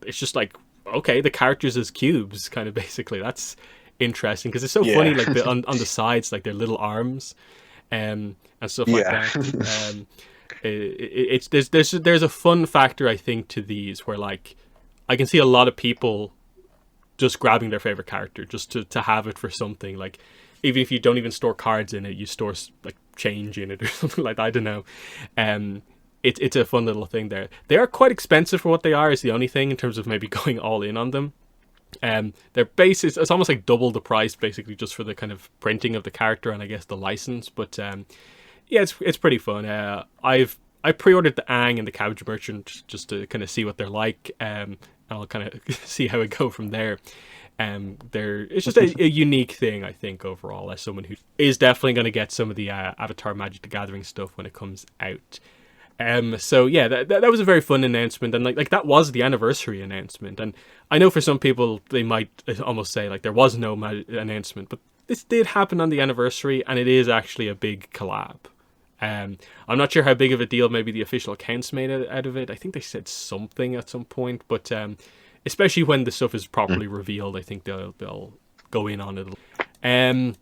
it's just like, okay, the characters as cubes, kind of basically. That's interesting because it's so funny, like on the sides, like their little arms and stuff like that. There's a fun factor, I think, to these where like I can see a lot of people just grabbing their favorite character just to have it for something. Like even if you don't even store cards in it, you store like change in it or something like that. I don't know. It's a fun little thing there. They are quite expensive for what they are, is the only thing in terms of maybe going all in on them. Their base is, it's almost like double the price basically just for the kind of printing of the character and I guess the license. But yeah, it's pretty fun. I pre-ordered the Aang and the Cabbage Merchant just to kind of see what they're like, and I'll kind of see how it go from there. It's just a unique thing, I think, overall, as someone who is definitely going to get some of the Avatar Magic the Gathering stuff when it comes out. So yeah, that was a very fun announcement, and like that was the anniversary announcement. And I know for some people they might almost say like there was no announcement, but this did happen on the anniversary, and it is actually a big collab. I'm not sure how big of a deal maybe the official accounts made out of it. I think they said something at some point, but especially when the stuff is properly revealed, I think they'll go in on it.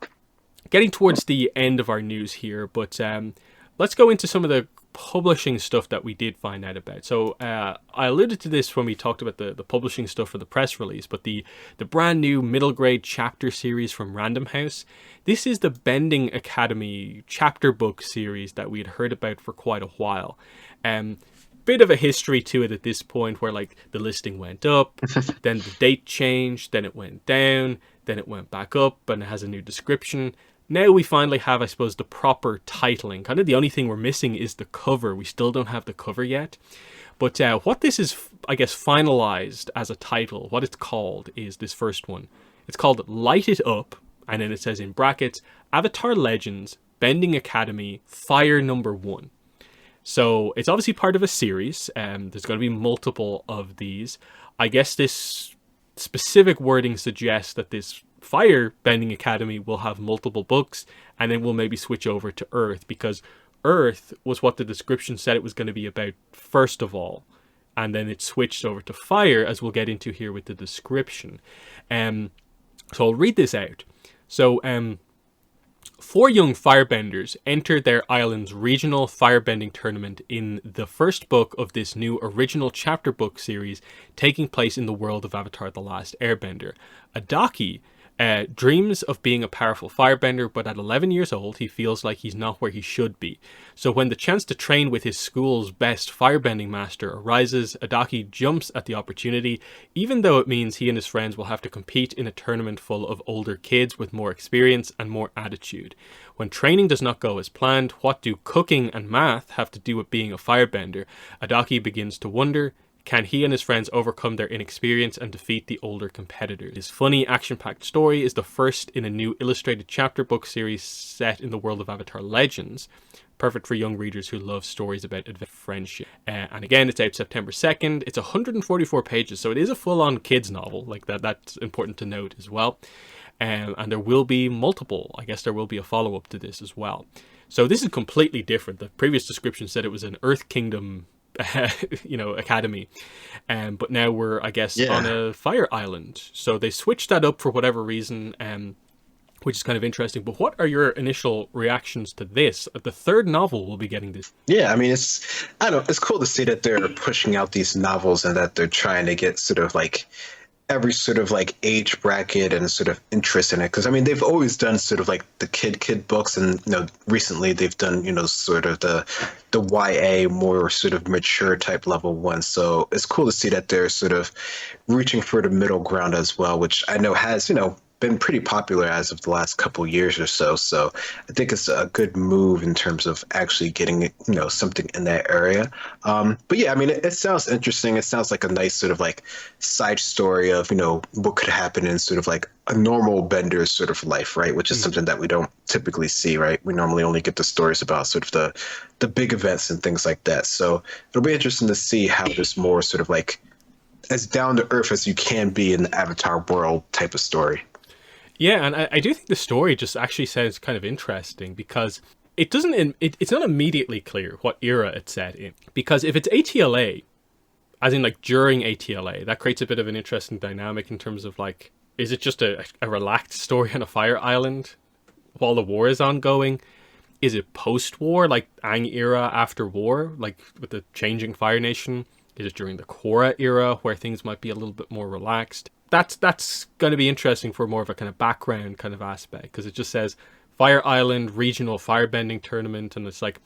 Getting towards the end of our news here, but let's go into some of the publishing stuff that we did find out about. So I alluded to this when we talked about the publishing stuff for the press release, but the brand new middle grade chapter series from Random House. This is the Bending Academy chapter book series that we had heard about for quite a while. Bit of a history to it at this point, where like the listing went up, then the date changed, then it went down, then it went back up, and it has a new description. Now we finally have, I suppose, the proper titling. Kind of the only thing we're missing is the cover. We still don't have the cover yet. But what this is, I guess, finalized as a title, what it's called is this first one. It's called Light It Up, and then it says in brackets, Avatar Legends, Bending Academy, Fire Number 1. So it's obviously part of a series. There's going to be multiple of these. I guess this specific wording suggests that this Fire Bending Academy will have multiple books, and then we'll maybe switch over to Earth, because Earth was what the description said it was going to be about first of all, and then it switched over to Fire, as we'll get into here with the description. So I'll read this out. So 4 young firebenders enter their island's regional firebending tournament in the first book of this new original chapter book series taking place in the world of Avatar The Last Airbender. Adaki dreams of being a powerful firebender, but at 11 years old, he feels like he's not where he should be. So when the chance to train with his school's best firebending master arises, Adaki jumps at the opportunity, even though it means he and his friends will have to compete in a tournament full of older kids with more experience and more attitude. When training does not go as planned, what do cooking and math have to do with being a firebender? Adaki begins to wonder, Can he and his friends overcome their inexperience and defeat the older competitors? His funny, action-packed story is the first in a new illustrated chapter book series set in the world of Avatar Legends, perfect for young readers who love stories about friendship. And again, it's out September 2nd. It's 144 pages, so it is a full-on kids novel. Like that's important to note as well. And there will be multiple. I guess there will be a follow-up to this as well. So this is completely different. The previous description said it was an Earth Kingdom academy, but now we're, I guess, on a fire island. So they switched that up for whatever reason, which is kind of interesting. But what are your initial reactions to this? The third novel will be getting this. Yeah, I mean, it's cool to see that they're pushing out these novels and that they're trying to get sort of like every sort of like age bracket and sort of interest in it. Because I mean, they've always done sort of like the kid books, and recently they've done sort of the YA, more sort of mature type level ones. So it's cool to see that they're sort of reaching for the middle ground as well, which I know has been pretty popular as of the last couple of years or so. So I think it's a good move in terms of actually getting something in that area. But yeah, I mean, it sounds interesting. It sounds like a nice sort of like side story of what could happen in sort of like a normal Bender's sort of life, right? Which is something that we don't typically see, right? We normally only get the stories about sort of the big events and things like that. So it'll be interesting to see how there's more sort of like as down to earth as you can be in the Avatar world type of story. Yeah, and I do think the story just actually sounds kind of interesting, because it doesn't. It's not immediately clear what era it's set in. Because if it's ATLA, as in like during ATLA, that creates a bit of an interesting dynamic in terms of like, is it just a relaxed story on a fire island while the war is ongoing? Is it post-war, like Aang era after war, like with the changing Fire Nation? Is it during the Korra era where things might be a little bit more relaxed? That's going to be interesting for more of a kind of background kind of aspect, because it just says Fire Island Regional Firebending Tournament, and it's like,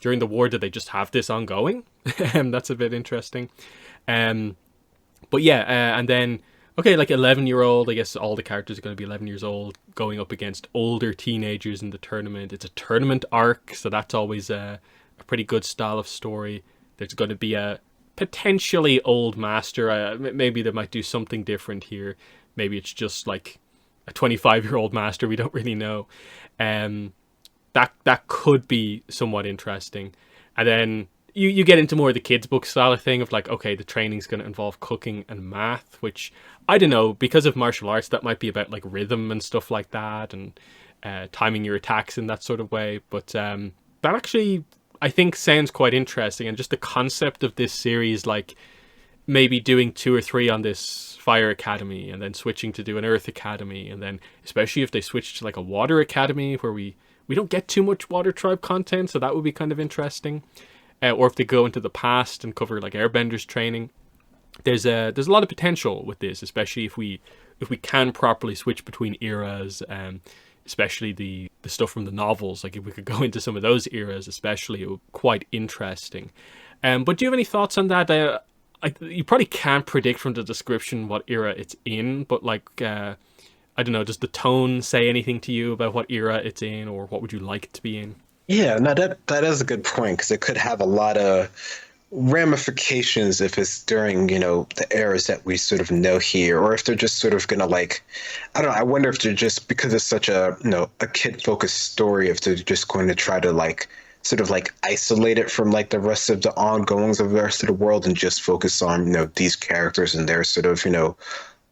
during the war, did they just have this ongoing? That's a bit interesting. But yeah, and then, okay, like 11-year-old, I guess all the characters are going to be 11 years old, going up against older teenagers in the tournament. It's a tournament arc, so that's always a pretty good style of story. There's going to be a potentially old master. Maybe they might do something different here. Maybe it's just like a 25-year-old master. We don't really know. That could be somewhat interesting. And then you get into more of the kids' book style of thing of like, okay, the training's going to involve cooking and math, which I don't know, because of martial arts, that might be about like rhythm and stuff like that, and timing your attacks in that sort of way. But that actually, I think, sounds quite interesting. And just the concept of this series, like maybe doing 2 or 3 on this Fire Academy and then switching to do an Earth Academy, and then especially if they switch to like a Water Academy where we don't get too much Water Tribe content, so that would be kind of interesting. Or if they go into the past and cover like Airbenders training, there's a lot of potential with this, especially if we can properly switch between eras. Especially the stuff from the novels, like if we could go into some of those eras, especially, it would be quite interesting. But do you have any thoughts on that? You probably can't predict from the description what era it's in, but like, I don't know, does the tone say anything to you about what era it's in, or what would you like it to be in? Yeah, no, that is a good point, because it could have a lot of ramifications if it's during the eras that we sort of know here, or if they're just sort of gonna like, I don't know, I wonder if they're just, because it's such a a kid focused story, if they're just going to try to like sort of like isolate it from like the rest of the ongoings of the rest of the world and just focus on these characters and their sort of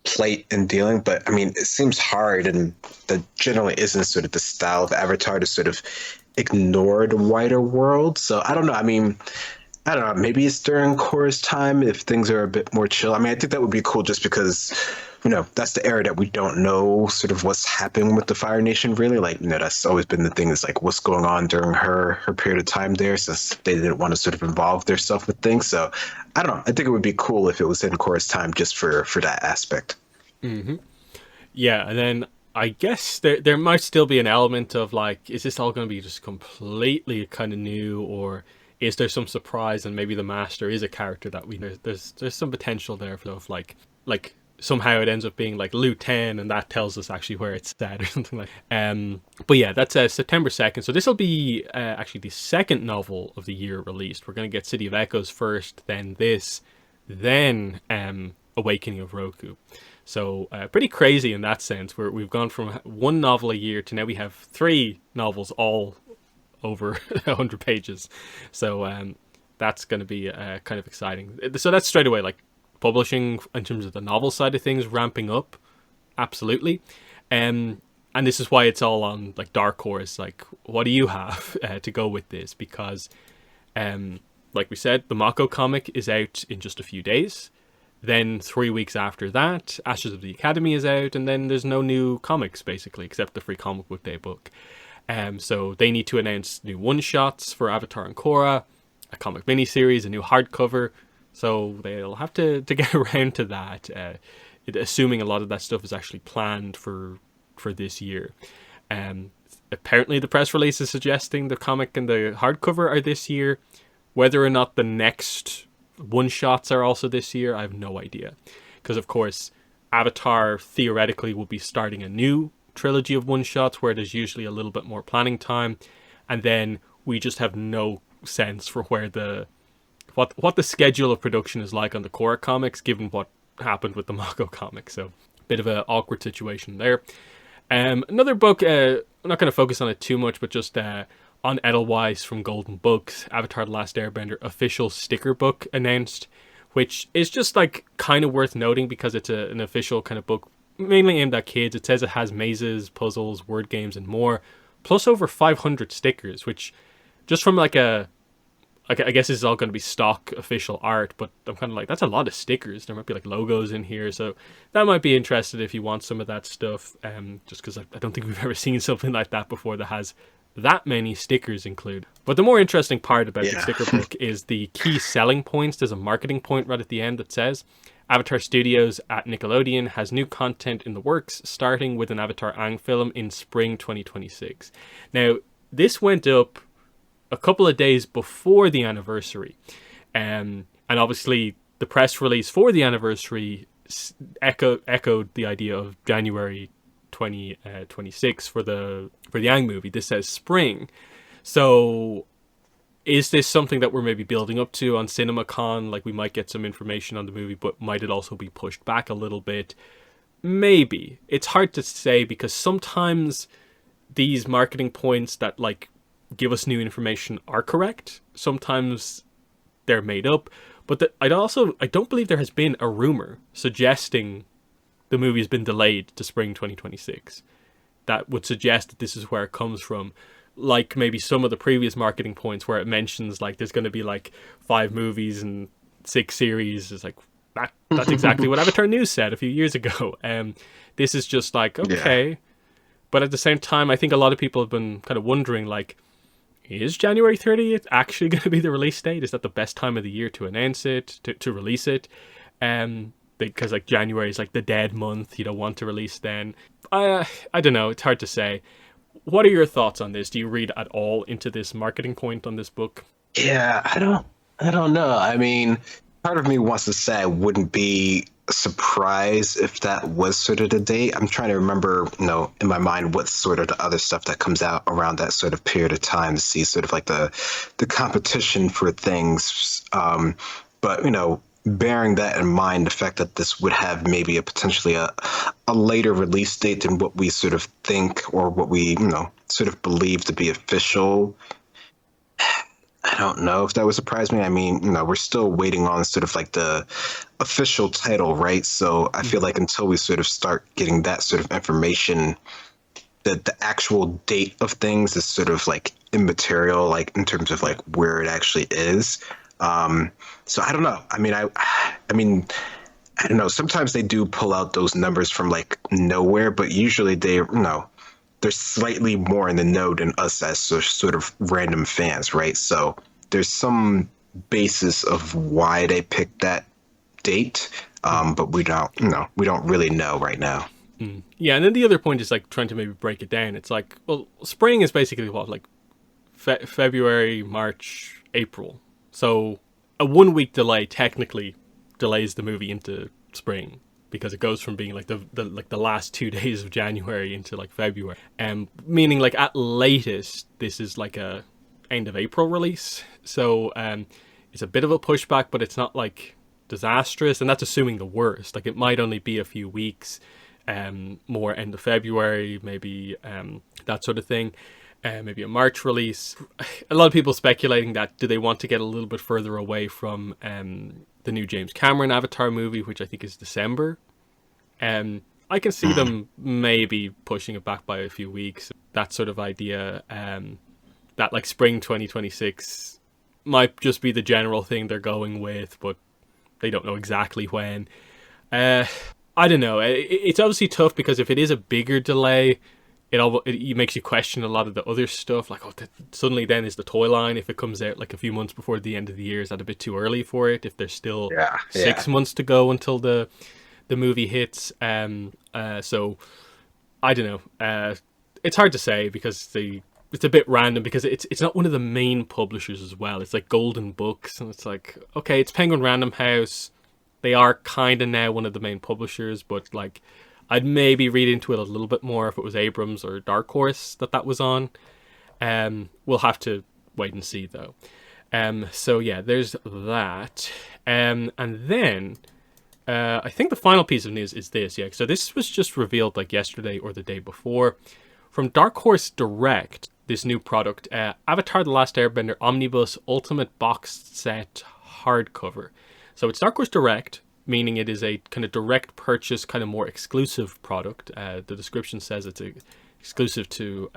plight and dealing. But I mean, it seems hard, and that generally isn't sort of the style of Avatar, to sort of ignore the wider world. So I don't know, I mean, I don't know, maybe it's during Korra's time if things are a bit more chill. I mean, I think that would be cool, just because, that's the era that we don't know sort of what's happening with the Fire Nation, really. Like, that's always been the thing, is like what's going on during her period of time there, since they didn't want to sort of involve themselves with things. So I don't know, I think it would be cool if it was in Korra's time, just for that aspect. Mm-hmm. Yeah, and then I guess there might still be an element of like, is this all going to be just completely kind of new, or is there some surprise, and maybe the master is a character that there's some potential there for like somehow it ends up being like Lu Ten, and that tells us actually where it's set or something like. But yeah, that's September 2nd. So this will be actually the second novel of the year released. We're going to get City of Echoes first, then this, then Awakening of Roku. So pretty crazy in that sense, where we've gone from one novel a year to now we have 3 novels all over 100 pages. So that's going to be kind of exciting. So that's straight away, like, publishing in terms of the novel side of things ramping up, absolutely. And this is why it's all on like Dark Horse. Like, what do you have to go with this? Because like we said, the Mako comic is out in just a few days. Then 3 weeks after that, Ashes of the Academy is out, and then there's no new comics basically except the Free Comic Book Day book. So they need to announce new one-shots for Avatar and Korra, a comic miniseries, a new hardcover. So they'll have to get around to that, assuming a lot of that stuff is actually planned for this year. Apparently the press release is suggesting the comic and the hardcover are this year. Whether or not the next one-shots are also this year, I have no idea. Because, of course, Avatar theoretically will be starting a new trilogy of one-shots where there's usually a little bit more planning time. And then we just have no sense for where what the schedule of production is like on the Korra comics, given what happened with the Mako comics. So, bit of an awkward situation there. Another book, I'm not going to focus on it too much, but just on Edelweiss from Golden Books, Avatar The Last Airbender official sticker book announced, which is just like kind of worth noting because it's an official kind of book mainly aimed at kids. It says it has mazes, puzzles, word games, and more, plus over 500 stickers, which just from like I guess this is all going to be stock official art, but I'm kind of like, that's a lot of stickers. There might be like logos in here, so that might be interesting if you want some of that stuff. Just because I don't think we've ever seen something like that before that has that many stickers included. But the more interesting part about the sticker book is the key selling points. There's a marketing point right at the end that says Avatar Studios at Nickelodeon has new content in the works, starting with an Avatar Aang film in spring 2026. Now, this went up a couple of days before the anniversary. And obviously the press release for the anniversary echoed the idea of January 2026 for the Aang movie. This says spring. So is this something that we're maybe building up to on CinemaCon? Like, we might get some information on the movie, but might it also be pushed back a little bit? Maybe. It's hard to say because sometimes these marketing points that like give us new information are correct. Sometimes they're made up. But I don't believe there has been a rumor suggesting the movie has been delayed to spring 2026. That would suggest that this is where it comes from. Like maybe some of the previous marketing points where it mentions like there's going to be like 5 movies and 6 series. It's like, that's exactly what Avatar News said a few years ago. This is just like, okay. Yeah. But at the same time, I think a lot of people have been kind of wondering, like, is January 30th actually going to be the release date? Is that the best time of the year to announce it, to release it? Because like January is like the dead month. You don't want to release then. I don't know. It's hard to say. What are your thoughts on this? Do you read at all into this marketing point on this book? Yeah, I don't know. I mean, part of me wants to say I wouldn't be surprised if that was sort of the date. I'm trying to remember, in my mind, what's sort of the other stuff that comes out around that sort of period of time to see sort of like the competition for things. But, bearing that in mind, the fact that this would have maybe potentially a later release date than what we sort of think or what we, sort of believe to be official, I don't know if that would surprise me. I mean, we're still waiting on sort of like the official title, right? So I feel like until we sort of start getting that sort of information, the actual date of things is sort of like immaterial, like in terms of like where it actually is. So I don't know. I mean, I don't know. Sometimes they do pull out those numbers from like nowhere, but usually they're slightly more in the know than us as sort of random fans, right? So there's some basis of why they picked that date, but we don't really know right now. Yeah, and then the other point is like trying to maybe break it down. It's like, well, spring is basically what, like February, March, April. So a 1-week delay technically delays the movie into spring because it goes from being like the last 2 days of January into like February. Meaning like at latest this is like a end of April release. So it's a bit of a pushback, but it's not like disastrous, and that's assuming the worst. Like, it might only be a few weeks, more end of February, maybe that sort of thing. Maybe a March release. A lot of people speculating that do they want to get a little bit further away from the new James Cameron Avatar movie, which I think is December. I can see them maybe pushing it back by a few weeks. That sort of idea, that like spring 2026 might just be the general thing they're going with, but they don't know exactly when. I don't know. It's obviously tough because if it is a bigger delay, it makes you question a lot of the other stuff. Like, suddenly then is the toy line, if it comes out like a few months before the end of the year, is that a bit too early for it? If there's still 6 months to go until the movie hits. So I don't know. It's hard to say because it's a bit random because it's not one of the main publishers as well. It's like Golden Books, and it's like, okay, it's Penguin Random House. They are kind of now one of the main publishers, but like, I'd maybe read into it a little bit more if it was Abrams or Dark Horse that was on. We'll have to wait and see though. So yeah, there's that. And then I think the final piece of news is this. Yeah, so this was just revealed like yesterday or the day before from Dark Horse Direct. This new product, Avatar: The Last Airbender Omnibus Ultimate Boxed Set hardcover. So it's Dark Horse Direct, meaning it is a kind of direct purchase, kind of more exclusive product. The description says it's exclusive to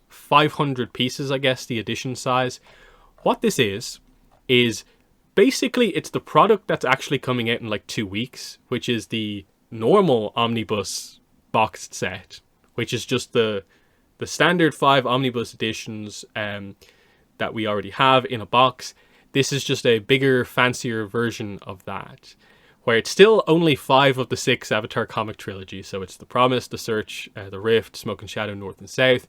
500 pieces, I guess, the edition size. What this is basically it's the product that's actually coming out in like 2 weeks, which is the normal omnibus boxed set, which is just the standard 5 omnibus editions that we already have in a box. This is just a bigger, fancier version of that, where it's still only 5 of the 6 Avatar comic trilogy. So it's The Promise, The Search, The Rift, Smoke and Shadow, North and South,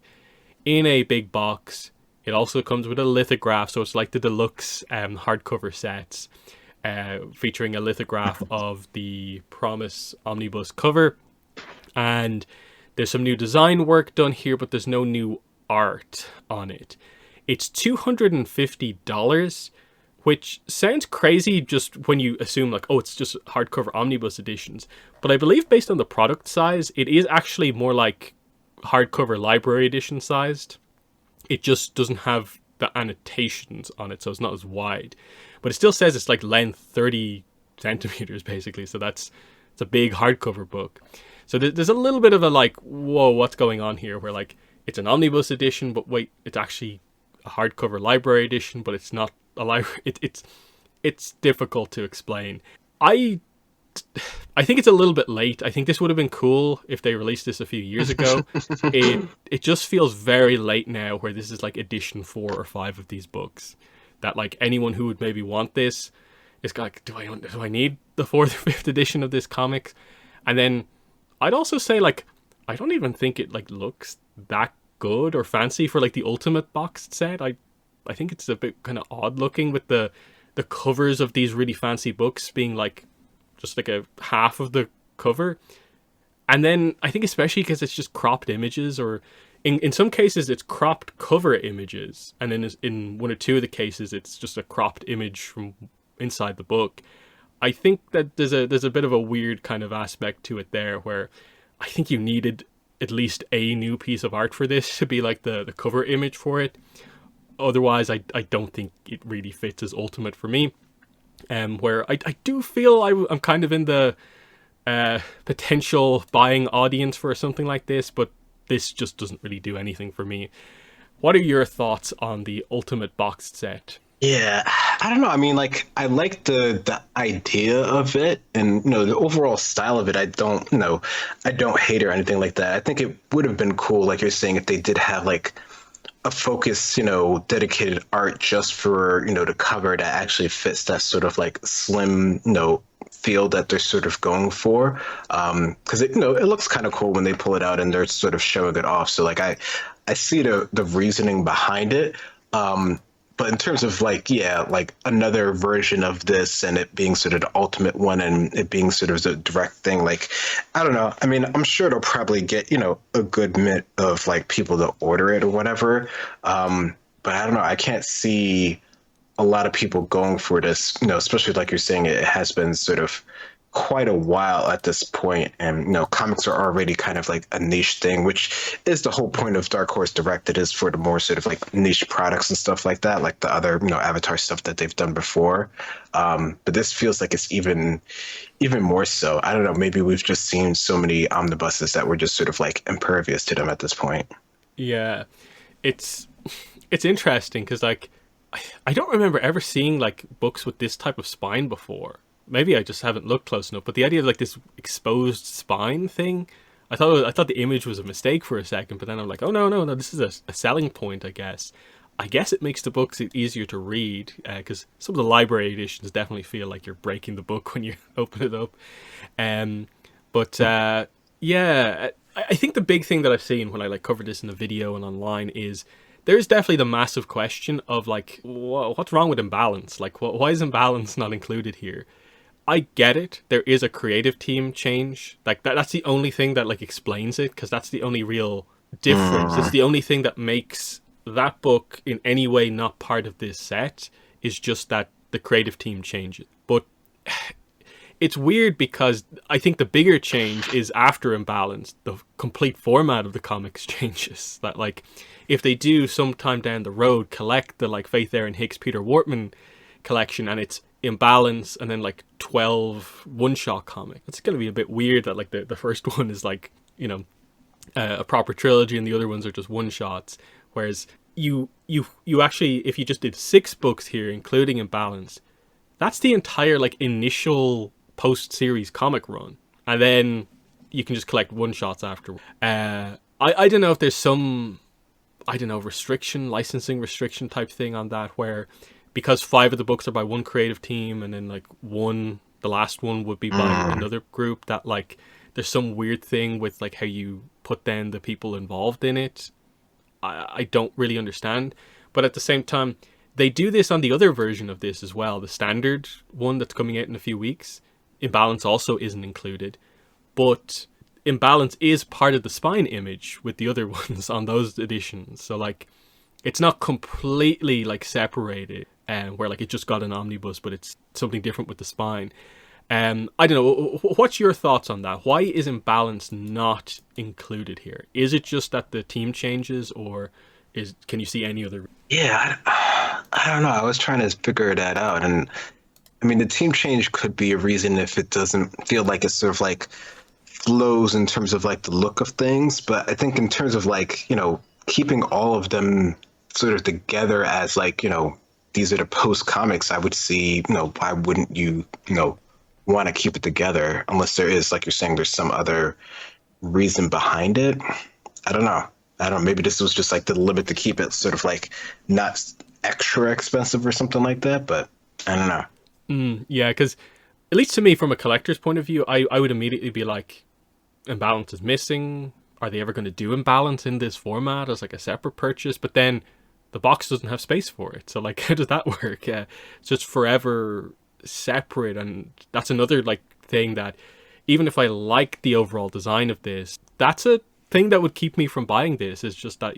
in a big box. It also comes with a lithograph, so it's like the deluxe hardcover sets, featuring a lithograph of the Promise omnibus cover. And there's some new design work done here, but there's no new art on it. It's $250, which sounds crazy just when you assume like, oh, it's just hardcover omnibus editions. But I believe based on the product size, it is actually more like hardcover library edition sized. It just doesn't have the annotations on it, so it's not as wide. But it still says it's like length 30 centimeters basically, so it's a big hardcover book. So there's a little bit of a like, whoa, what's going on here? Where like, it's an omnibus edition, but wait, it's actually a hardcover library edition, but it's not a library. It's difficult to explain. I think it's a little bit late. I think this would have been cool if they released this a few years ago. It just feels very late now, where this is like edition 4 or 5 of these books. That like anyone who would maybe want this is like, do I need the 4th or 5th edition of this comic? And then I'd also say like, I don't even think it like looks that good or fancy for like the ultimate boxed set. I think it's a bit kind of odd looking with the covers of these really fancy books being like just like a half of the cover. And then I think especially because it's just cropped images, or in some cases it's cropped cover images, and then in 1 or 2 of the cases it's just a cropped image from inside the book. I think that there's a bit of a weird kind of aspect to it there, where I think you needed at least a new piece of art for this to be like the cover image for it. Otherwise, I don't think it really fits as ultimate for me. Where I do feel I'm kind of in the potential buying audience for something like this, but this just doesn't really do anything for me. What are your thoughts on the ultimate boxed set? Yeah, I don't know. I mean, like, I like the idea of it, and the overall style of it. I don't hate it or anything like that. I think it would have been cool, like you're saying, if they did have like a focus, dedicated art just for the cover that actually fits that sort of like slim, feel that they're sort of going for. Because it looks kind of cool when they pull it out and they're sort of showing it off. So like I see the reasoning behind it. But in terms of like another version of this and it being sort of the ultimate one and it being sort of the direct thing, like, I don't know. I mean, I'm sure it'll probably get, a good bit of like people to order it or whatever. But I don't know. I can't see a lot of people going for this, especially like you're saying, it has been sort of quite a while at this point, and comics are already kind of like a niche thing, which is the whole point of Dark Horse Direct. It is for the more sort of like niche products and stuff like that, like the other Avatar stuff that they've done before. But this feels like it's even more so. I don't know, maybe we've just seen so many omnibuses that we're just sort of like impervious to them at this point. Yeah, it's interesting because like I don't remember ever seeing like books with this type of spine before. Maybe I just haven't looked close enough. But the idea of like this exposed spine thing, I thought the image was a mistake for a second. But then I'm like, oh no, this is a selling point, I guess. I guess it makes the books easier to read because some of the library editions definitely feel like you're breaking the book when you open it up. But yeah, I think the big thing that I've seen when I like covered this in a video and online is there's definitely the massive question of like, what's wrong with Imbalance? Like, why is Imbalance not included here? I get it. There is a creative team change. Like that's the only thing that like explains it, because that's the only real difference. It's the only thing that makes that book in any way not part of this set, is just that the creative team changes. But it's weird because I think the bigger change is after Imbalance, the complete format of the comics changes. That like if they do sometime down the road collect the like Faith Aaron Hicks Peter Wortman collection, and it's Imbalance and then like 12 one-shot comic, it's going to be a bit weird that like the first one is like a proper trilogy and the other ones are just one-shots, whereas you actually, if you just did 6 books here including Imbalance, that's the entire like initial post-series comic run, and then you can just collect one-shots after. I don't know if there's some licensing restriction type thing on that, where because 5 of the books are by one creative team and then like the last one would be by another group, that like there's some weird thing with like how you put down the people involved in it. I don't really understand. But at the same time, they do this on the other version of this as well, the standard one that's coming out in a few weeks. Imbalance also isn't included, but Imbalance is part of the spine image with the other ones on those editions. So like it's not completely like separated, where like it just got an omnibus, but it's something different with the spine. I don't know. What's your thoughts on that? Why is Imbalance not included here? Is it just that the team changes, or can you see any other? Yeah, I don't know. I was trying to figure that out, and I mean the team change could be a reason if it doesn't feel like it's sort of like flows in terms of like the look of things. But I think in terms of like keeping all of them sort of together as like these are the post comics, I would see why wouldn't you want to keep it together, unless there is, like you're saying, there's some other reason behind it. I don't know. Maybe this was just like the limit to keep it sort of like not extra expensive or something like that, but I don't know. Yeah, because at least to me, from a collector's point of view, I would immediately be like, Imbalance is missing. Are they ever going to do Imbalance in this format as like a separate purchase? But then the box doesn't have space for it. So like, how does that work? It's just forever separate. And that's another like thing that, even if I like the overall design of this, that's a thing that would keep me from buying this, is just that,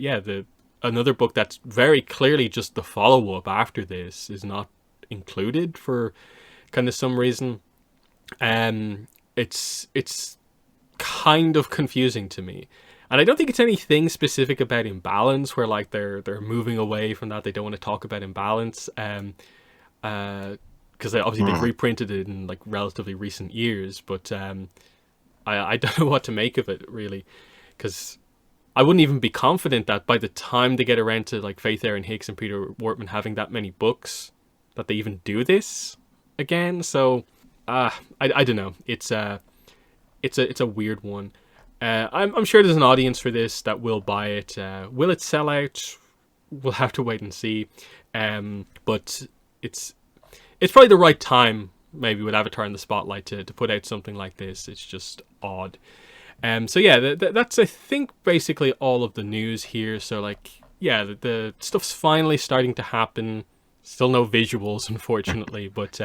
another book that's very clearly just the follow-up after this is not included for kind of some reason. It's kind of confusing to me. And I don't think it's anything specific about Imbalance, where like they're moving away from that. They don't want to talk about Imbalance, because they've reprinted it in like relatively recent years. But I don't know what to make of it really, because I wouldn't even be confident that by the time they get around to like Faith Aaron Hicks and Peter Wortman having that many books, that they even do this again. So I don't know. It's a weird one. I'm sure there's an audience for this that will buy it. Will it sell out? We'll have to wait and see. But it's probably the right time, maybe with Avatar in the spotlight, to put out something like this. It's just odd. So yeah, that's I think basically all of the news here. So like, yeah, the stuff's finally starting to happen. Still no visuals, unfortunately, but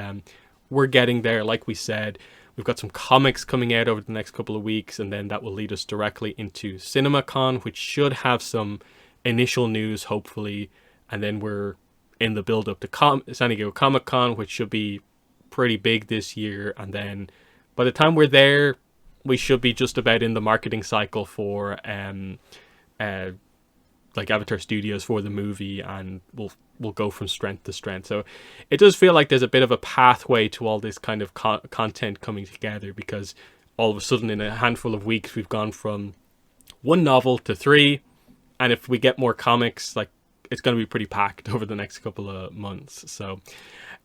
we're getting there. Like we said, we've got some comics coming out over the next couple of weeks, and then that will lead us directly into CinemaCon, which should have some initial news, hopefully, and then we're in the build up to San Diego Comic-Con, which should be pretty big this year. And then by the time we're there, we should be just about in the marketing cycle for like Avatar Studios for the movie, and we'll go from strength to strength. So it does feel like there's a bit of a pathway to all this kind of content coming together, because all of a sudden in a handful of weeks we've gone from 1 novel to 3, and if we get more comics, like, it's going to be pretty packed over the next couple of months. So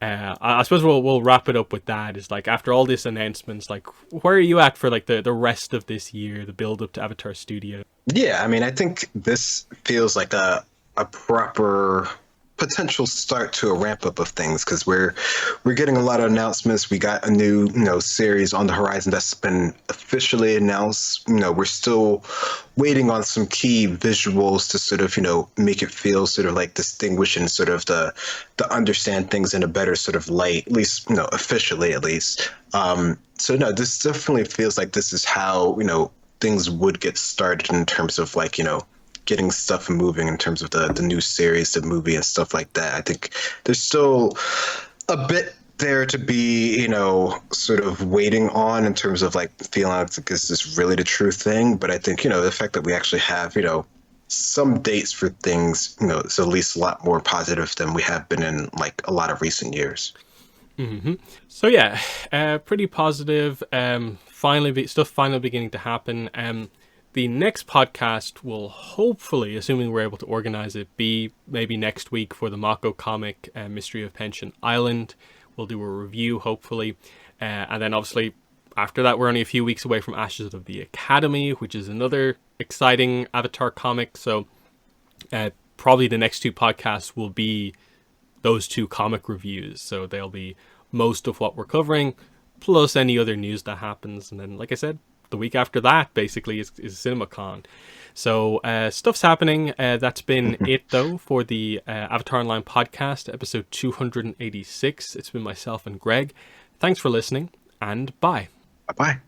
I suppose we'll wrap it up with that. Is like, after all these announcements, like, where are you at for like the rest of this year, the build up to Avatar Studio? Yeah, I mean, I think this feels like a proper potential start to a ramp up of things, because we're getting a lot of announcements. We got a new series on the horizon that's been officially announced. We're still waiting on some key visuals to sort of make it feel sort of like distinguished and sort of to understand things in a better sort of light, at least officially at least. So no, this definitely feels like this is how things would get started in terms of like getting stuff moving in terms of the new series, the movie, and stuff like that. I think there's still a bit there to be, sort of waiting on in terms of like feeling like, is this really the true thing? But I think, the fact that we actually have, some dates for things, is at least a lot more positive than we have been in like a lot of recent years. Mm-hmm. So yeah, pretty positive. Stuff finally beginning to happen. The next podcast will hopefully, assuming we're able to organize it, be maybe next week for the Mako comic, Mystery of Pension Island. We'll do a review, hopefully. And then obviously after that, we're only a few weeks away from Ashes of the Academy, which is another exciting Avatar comic. So probably the next 2 podcasts will be those 2 comic reviews. So they'll be most of what we're covering, plus any other news that happens. And then, like I said, the week after that basically is CinemaCon. So stuff's happening. That's been it though for the Avatar Online podcast, episode 286. It's been myself and Greg. Thanks for listening, and bye. Bye-bye.